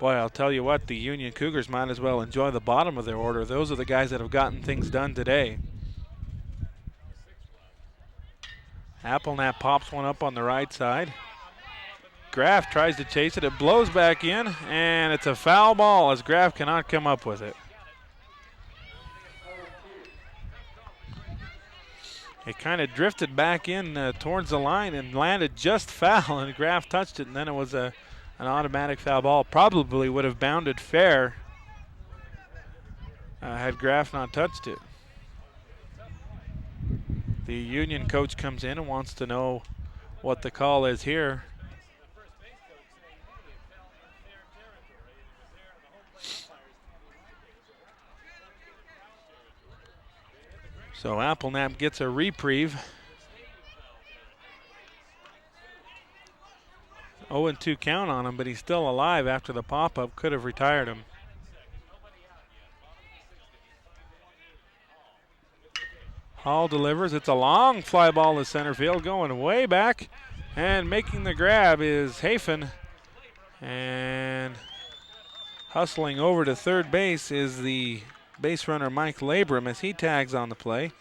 [SPEAKER 1] boy, I'll tell you what, the Union Cougars might as well enjoy the bottom of their order. Those are the guys that have gotten things done today. Applenap pops one up on the right side. Graff tries to chase it. It blows back in, and it's a foul ball as Graff cannot come up with it. It kind of drifted back in towards the line and landed just foul, and Graff touched it, and then it was an automatic foul ball. Probably would have bounded fair had Graff not touched it. The Union coach comes in and wants to know what the call is here. So Applenap gets a reprieve. 0-2 count on him, but he's still alive after the pop-up. Could have retired him. Hall delivers. It's a long fly ball to center field, going way back, and making the grab is Hafen. And hustling over to third base is the base runner Mike Labrum as he tags on the play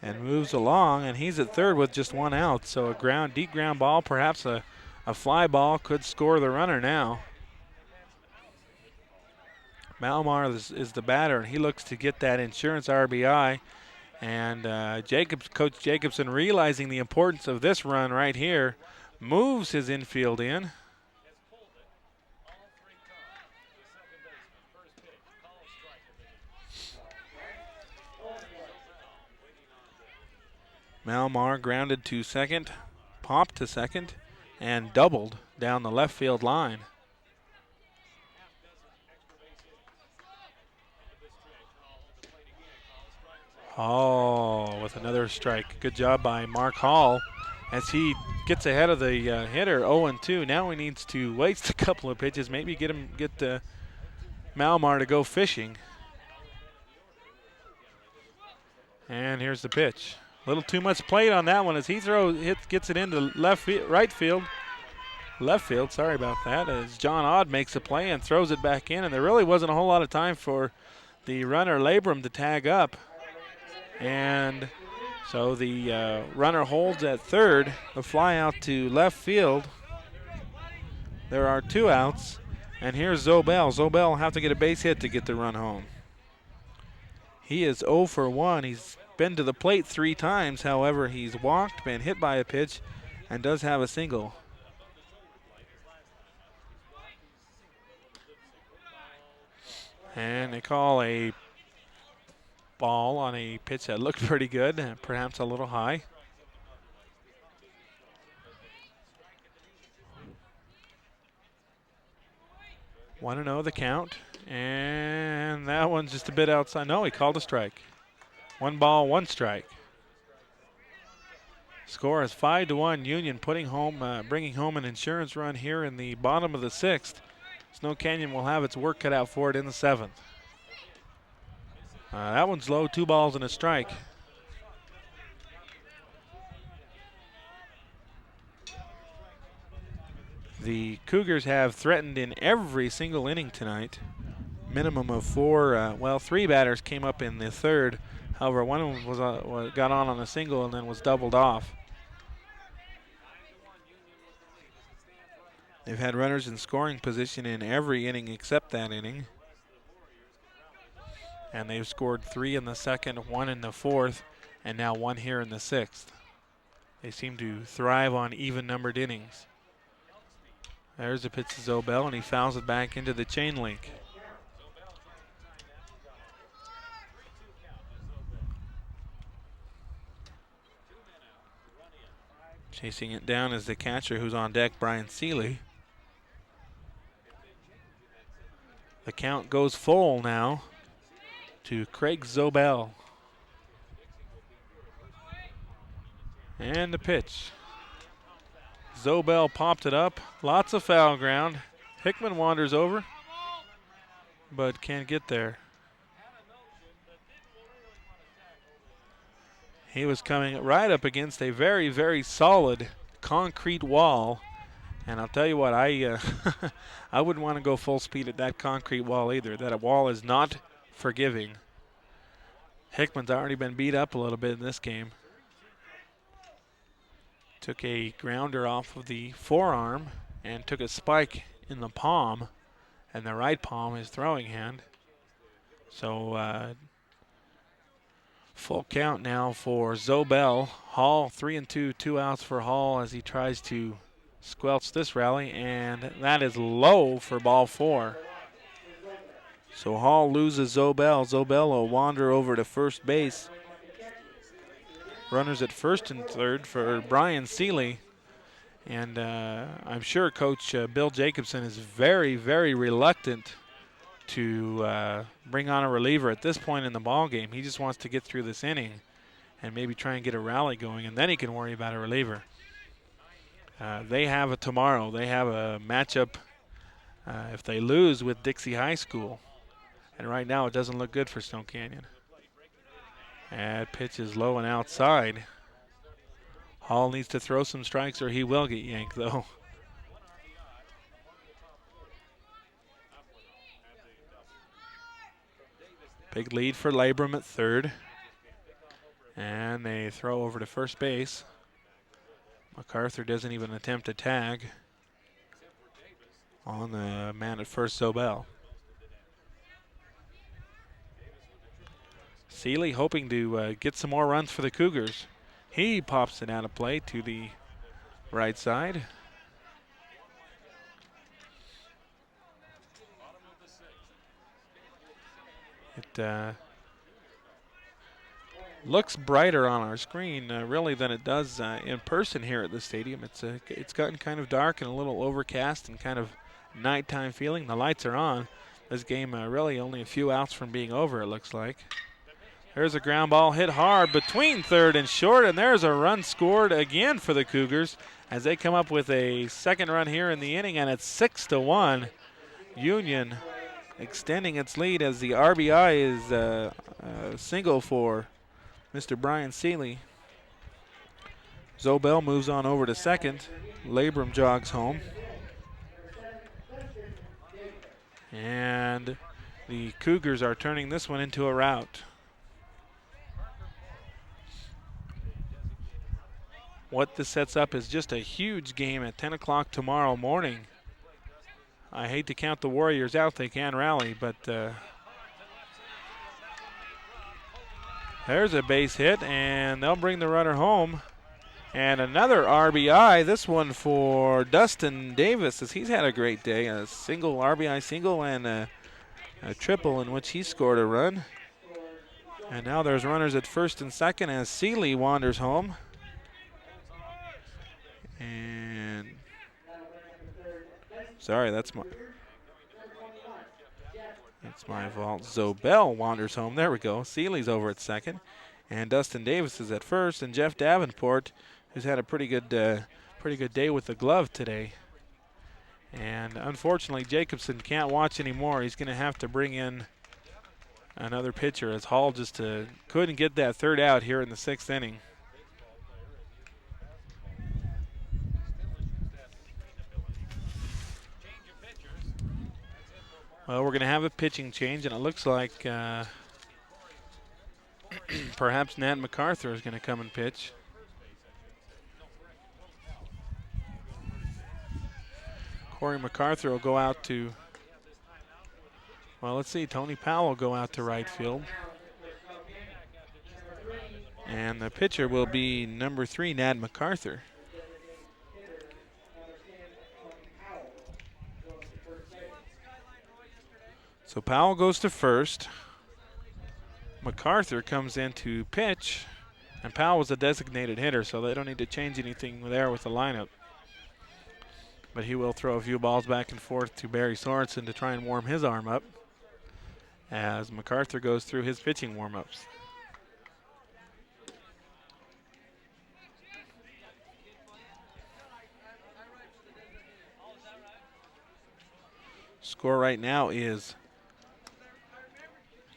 [SPEAKER 1] and moves along, and he's at third with just one out. So a deep ground ball, perhaps a fly ball, could score the runner now. Malmar is the batter, and he looks to get that insurance RBI. And Coach Jacobson, realizing the importance of this run right here, moves his infield in. Malmar grounded to second, popped to second, and doubled down the left field line. Hall with another strike. Good job by Mark Hall as he gets ahead of the hitter. 0-2. Now he needs to waste a couple of pitches, maybe get Malmar to go fishing. And here's the pitch. A little too much plate on that one as he gets it into left field. Sorry about that. As John Odd makes a play and throws it back in, and there really wasn't a whole lot of time for the runner Labrum to tag up. And so the runner holds at third, a fly out to left field. There are 2 outs, and here's Zobel. Zobel will have to get a base hit to get the run home. He is 0 for 1. He's been to the plate 3 times. However, he's walked, been hit by a pitch, and does have a single. And they call a ball on a pitch that looked pretty good, and perhaps a little high. Want to know the count, and that one's just a bit outside. No, he called a strike. 1 ball, 1 strike. Score is 5-1. Union bringing home an insurance run here in the bottom of the 6th. Snow Canyon will have its work cut out for it in the 7th. That one's low, 2 balls and a strike. The Cougars have threatened in every single inning tonight. Minimum of 3 batters came up in the 3rd. However, one of them got on a single and then was doubled off. They've had runners in scoring position in every inning except that inning. And they've scored 3 in the 2nd, 1 in the 4th, and now 1 here in the 6th. They seem to thrive on even-numbered innings. There's a pitch to Zobel, and he fouls it back into the chain link. Chasing it down is the catcher who's on deck, Brian Seeley. The count goes full now to Craig Zobel. And the pitch. Zobel popped it up. Lots of foul ground. Hickman wanders over, but can't get there. He was coming right up against a very, very solid concrete wall. And I'll tell you what, I wouldn't want to go full speed at that concrete wall either. That wall is not forgiving. Hickman's already been beat up a little bit in this game. Took a grounder off of the forearm and took a spike in the palm, and the right palm, his throwing hand. So full count now for Zobel. Hall 3-2, 2 outs for Hall as he tries to squelch this rally, and that is low for ball 4. So Hall loses Zobel. Zobel will wander over to first base. Runners at first and third for Brian Seeley. And I'm sure Coach Bill Jacobson is very, very reluctant to bring on a reliever at this point in the ball game. He just wants to get through this inning and maybe try and get a rally going, and then he can worry about a reliever. They have a tomorrow. They have a matchup if they lose with Dixie High School. And right now it doesn't look good for Snow Canyon. That pitch is low and outside. Hall needs to throw some strikes or he will get yanked, though. Big lead for Labrum at third. And they throw over to first base. MacArthur doesn't even attempt a tag on the man at first, Zobel. Seeley hoping to get some more runs for the Cougars. He pops it out of play to the right side. It looks brighter on our screen really than it does in person here at the stadium. It's gotten kind of dark and a little overcast and kind of nighttime feeling. The lights are on. This game really only a few outs from being over, it looks like. There's a ground ball hit hard between third and short, and there's a run scored again for the Cougars as they come up with a second run here in the inning, and it's 6-1. Union extending its lead as the RBI is a single for Mr. Brian Seeley. Zobel moves on over to second. Labrum jogs home. And the Cougars are turning this one into a rout. What this sets up is just a huge game at 10 o'clock tomorrow morning. I hate to count the Warriors out. They can rally, but there's a base hit, and they'll bring the runner home. And another RBI, this one for Dustin Davis, as he's had a great day. A single, RBI single, and a triple in which he scored a run. And now there's runners at first and second as Seeley wanders home. And sorry, that's my fault. Zobel wanders home. There we go. Seeley's over at second, and Dustin Davis is at first, and Jeff Davenport, who's had a pretty good day with the glove today. And unfortunately, Jacobson can't watch anymore. He's going to have to bring in another pitcher as Hall just couldn't get that third out here in the sixth inning. Well, we're going to have a pitching change, and it looks like perhaps Nat MacArthur is going to come and pitch. Corey MacArthur will go out to, well, let's see, Tony Powell will go out to right field. And the pitcher will be number 3, Nat MacArthur. So Powell goes to first. MacArthur comes in to pitch. And Powell was a designated hitter, so they don't need to change anything there with the lineup. But he will throw a few balls back and forth to Barry Sorensen to try and warm his arm up as MacArthur goes through his pitching warm-ups. Score right now is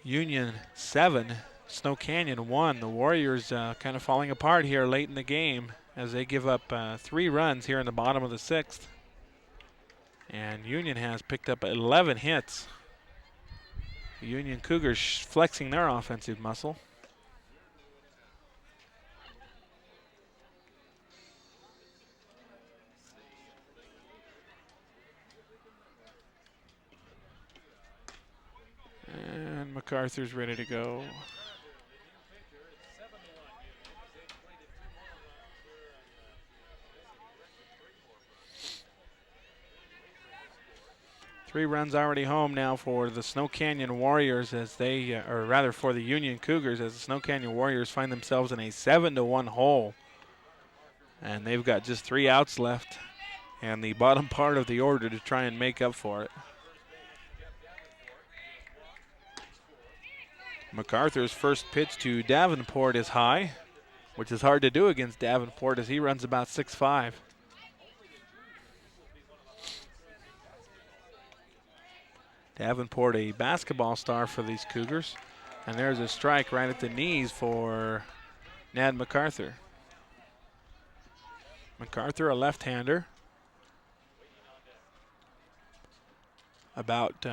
[SPEAKER 1] Union 7, Snow Canyon 1. The Warriors kind of falling apart here late in the game as they give up 3 runs here in the bottom of the 6th. And Union has picked up 11 hits. The Union Cougars flexing their offensive muscle. MacArthur's ready to go. Three runs already home now for the Snow Canyon Warriors as they, or rather for the Union Cougars, as the Snow Canyon Warriors find themselves in a 7-1 hole. And they've got just 3 outs left and the bottom part of the order to try and make up for it. MacArthur's first pitch to Davenport is high, which is hard to do against Davenport as he runs about 6'5". Davenport, a basketball star for these Cougars. And there's a strike right at the knees for Nad MacArthur. MacArthur, a left-hander. About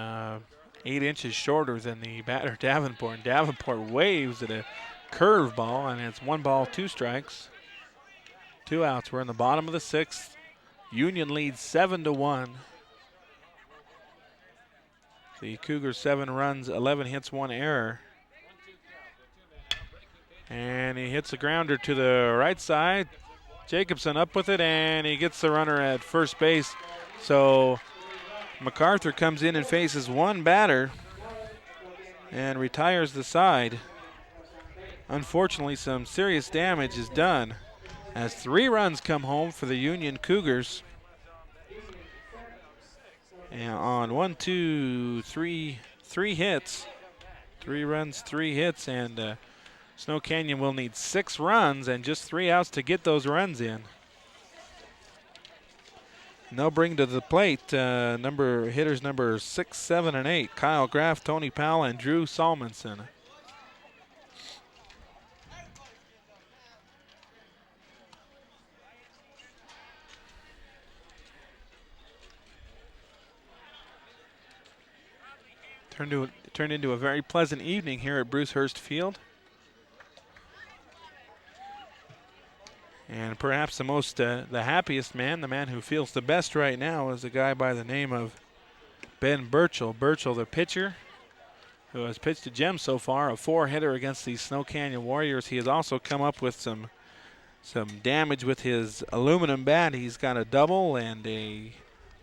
[SPEAKER 1] 8 inches shorter than the batter Davenport. And Davenport waves at a curveball, and it's 1 ball, 2 strikes. 2 outs. We're in the bottom of the 6th. Union leads 7-1. The Cougars 7 runs, 11 hits, 1 error. And he hits a grounder to the right side. Jacobson up with it, and he gets the runner at first base. So MacArthur comes in and faces 1 batter and retires the side. Unfortunately, some serious damage is done as 3 runs come home for the Union Cougars. And on 3 hits. 3 runs, 3 hits, and Snow Canyon will need 6 runs and just 3 outs to get those runs in. And they'll bring to the plate hitters number 6, 7, and 8. Kyle Graff, Tony Powell, and Drew Salmonson. Turned into a very pleasant evening here at Bruce Hurst Field. And perhaps the happiest man, the man who feels the best right now, is a guy by the name of Ben Burchell. Burchell, the pitcher, who has pitched a gem so far, a 4-hitter against the Snow Canyon Warriors. He has also come up with some damage with his aluminum bat. He's got a double and a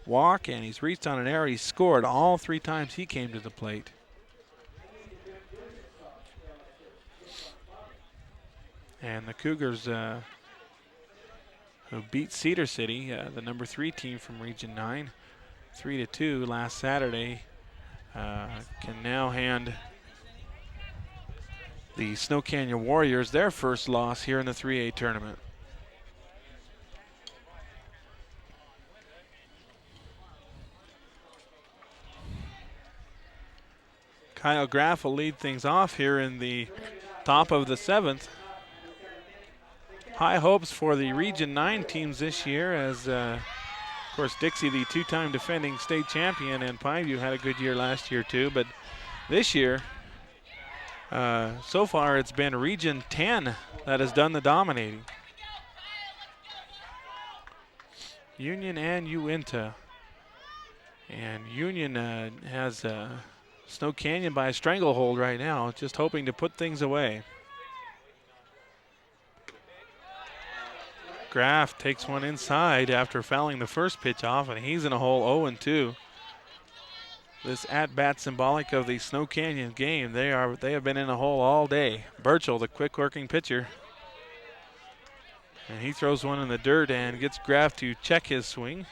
[SPEAKER 1] walk, and he's reached on an error. He scored all 3 times he came to the plate. And the Cougars who beat Cedar City, the number 3 team from Region 9, 3-2 last Saturday, can now hand the Snow Canyon Warriors their first loss here in the 3A tournament. Kyle Graff will lead things off here in the top of the 7th. High hopes for the Region 9 teams this year as, of course, Dixie, the 2-time defending state champion, and Pineview had a good year last year too. But this year, so far, it's been Region 10 that has done the dominating. Union and Uinta. And Union has Snow Canyon by a stranglehold right now, just hoping to put things away. Graff takes one inside after fouling the first pitch off, and he's in a hole 0-2. This at-bat symbolic of the Snow Canyon game. They have been in a hole all day. Burchell, the quick-working pitcher. And he throws one in the dirt and gets Graff to check his swing.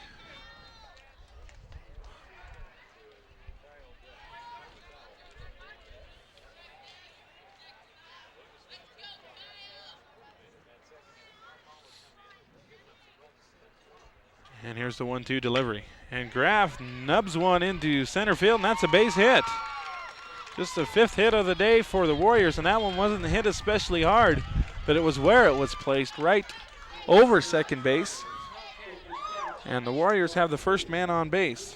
[SPEAKER 1] And here's the 1-2 delivery. And Graff nubs one into center field, and that's a base hit. Just the 5th hit of the day for the Warriors, and that one wasn't hit especially hard, but it was where it was placed, right over second base. And the Warriors have the first man on base.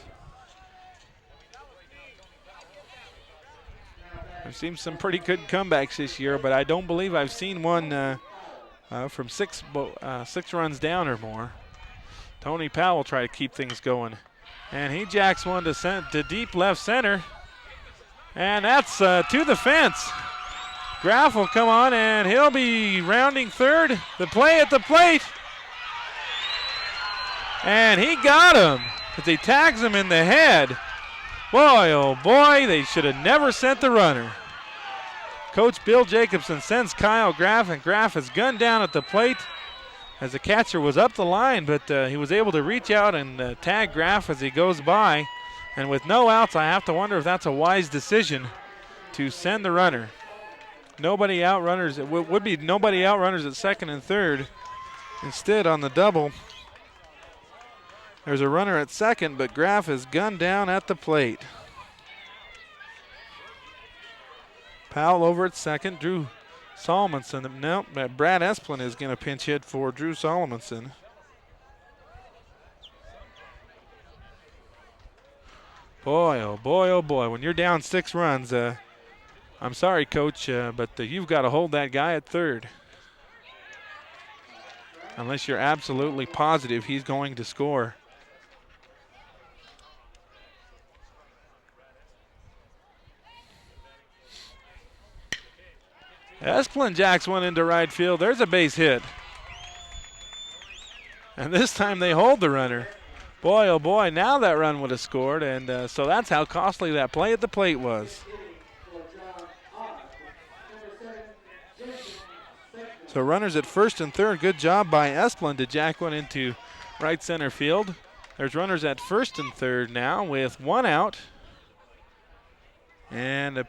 [SPEAKER 1] I've seen some pretty good comebacks this year, but I don't believe I've seen one from 6 runs down or more. Tony Powell will try to keep things going. And he jacks one to deep left center. And that's to the fence. Graff will come on, and he'll be rounding third. The play at the plate. And he got him as he tags him in the head. Boy, oh boy, they should have never sent the runner. Coach Bill Jacobson sends Kyle Graff, and Graff is gunned down at the plate as the catcher was up the line, but he was able to reach out and tag Graff as he goes by. And with no outs, I have to wonder if that's a wise decision to send the runner. Nobody out runners. It would be nobody out runners at second and third. Instead, on the double, there's a runner at second, but Graff is gunned down at the plate. Powell over at second. Drew Solomonson. No, Brad Esplin is going to pinch hit for Drew Solomonson. Boy, oh boy, oh boy. When you're down 6 runs, I'm sorry, Coach, but you've got to hold that guy at third. Unless you're absolutely positive he's going to score. Esplin jacks one into right field. There's a base hit. And this time they hold the runner. Boy, oh boy, now that run would have scored, and so that's how costly that play at the plate was. So runners at first and third. Good job by Esplin to jack one into right center field. There's runners at first and third now with 1 out. And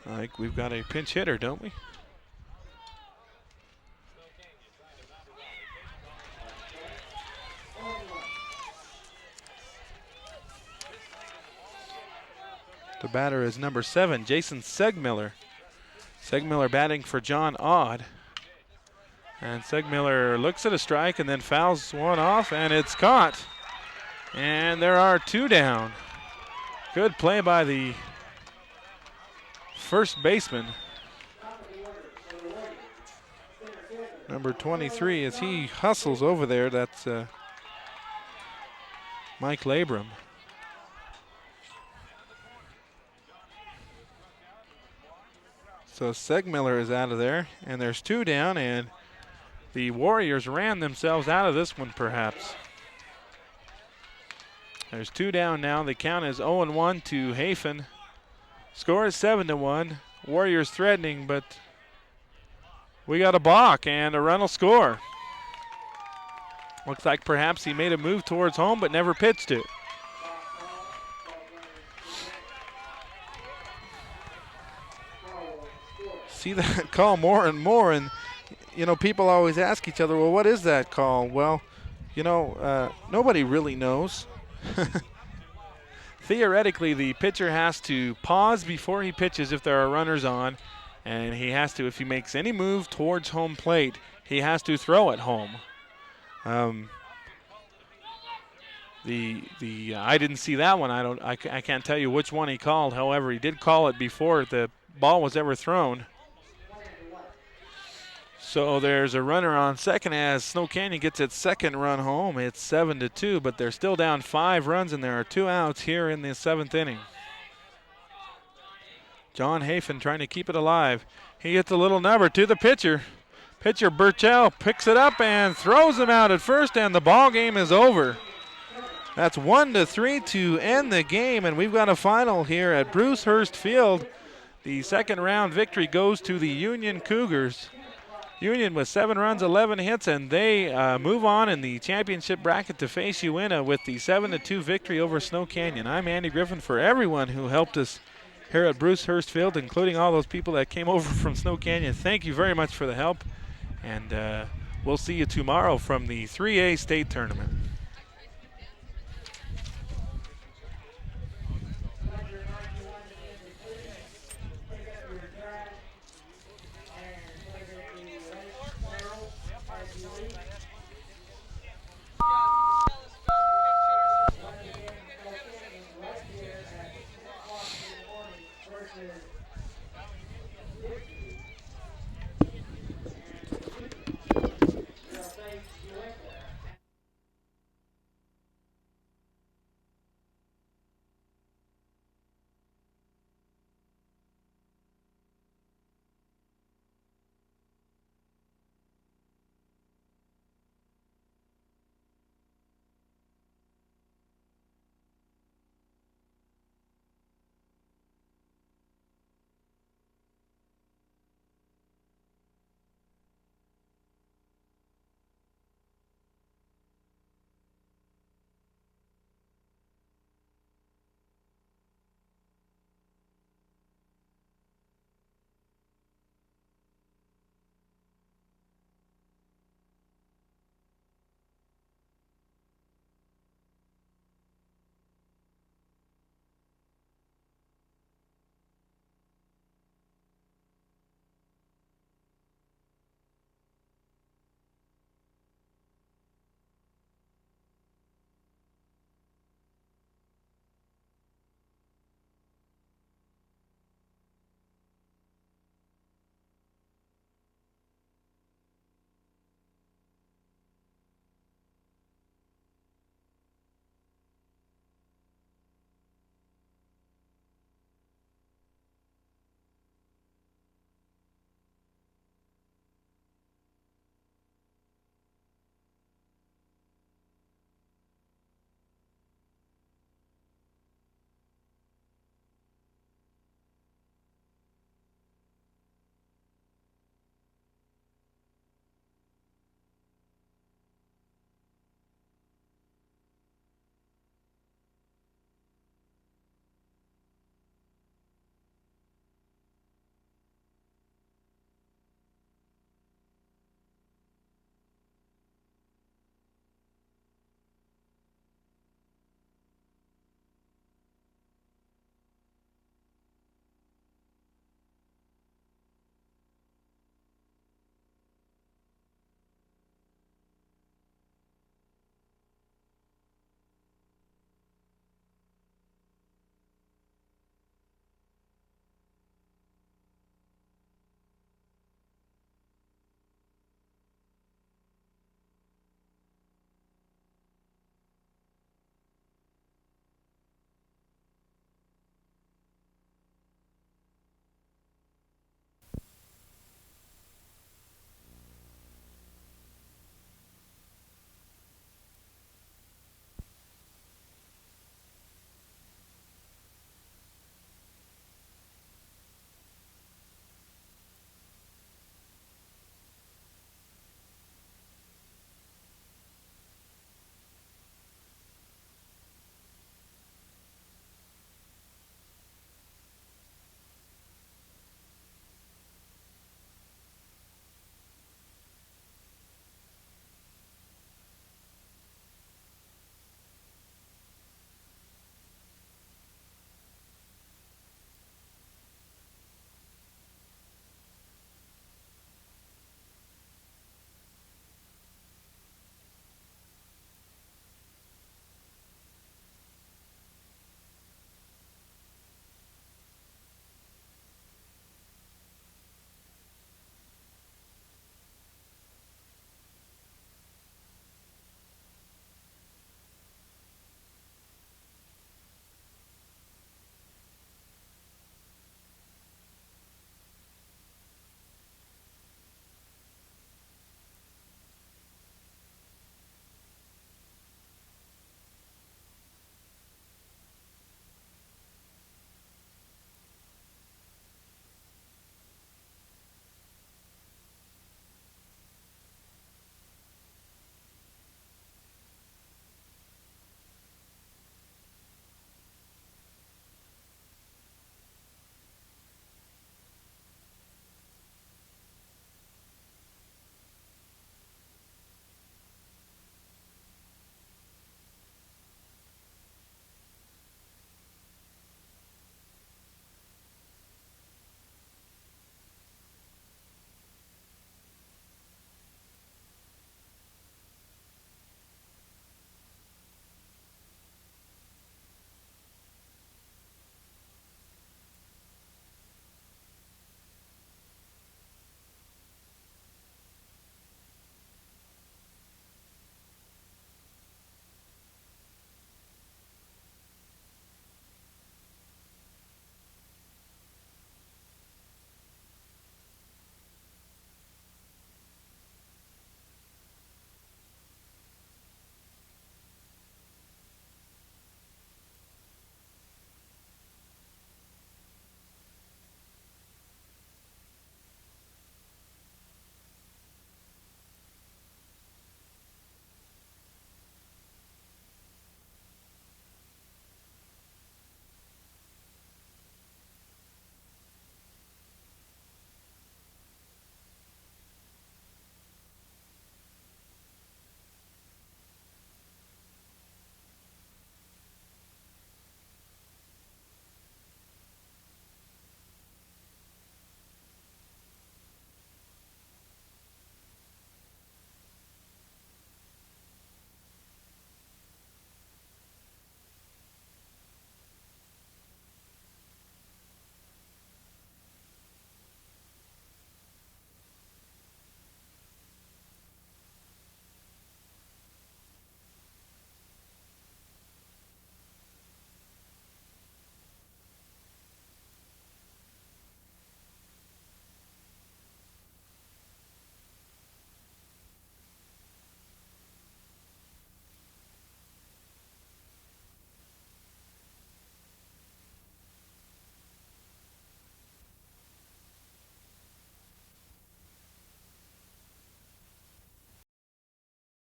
[SPEAKER 1] I think we've got a pinch hitter, don't we? The batter is number 7, Jason Segmiller. Segmiller batting for John Odd. And Segmiller looks at a strike and then fouls one off, and it's caught. And there are 2 down. Good play by the first baseman. Number 23, as he hustles over there, that's Mike Labrum. So Segmiller is out of there, and there's 2 down, and the Warriors ran themselves out of this one perhaps. There's 2 down now. The count is 0-1 to Hafen. Score is 7-1. Warriors threatening, but we got a balk, and a run will score. Looks like perhaps he made a move towards home but never pitched it. See that call more and more, and you know, people always ask each other, well, what is that call? Well, you know, nobody really knows. Theoretically, the pitcher has to pause before he pitches if there are runners on, and he has to, if he makes any move towards home plate, he has to throw at home. I didn't see that one. I can't tell you which one he called. However, he did call it before the ball was ever thrown. So there's a runner on second as Snow Canyon gets its second run home. It's 7-2, but they're still down 5 runs, and there are 2 outs here in the 7th inning. John Hafen trying to keep it alive. He gets a little number to the pitcher. Pitcher Burchell picks it up and throws him out at first, and the ball game is over. That's 1-3 to end the game, and we've got a final here at Bruce Hurst Field. The second round victory goes to the Union Cougars. Union with 7 runs, 11 hits, and they move on in the championship bracket to face UNA with the 7-2 victory over Snow Canyon. I'm Andy Griffin for everyone who helped us here at Bruce Hurst Field, including all those people that came over from Snow Canyon. Thank you very much for the help, and we'll see you tomorrow from the 3A state tournament.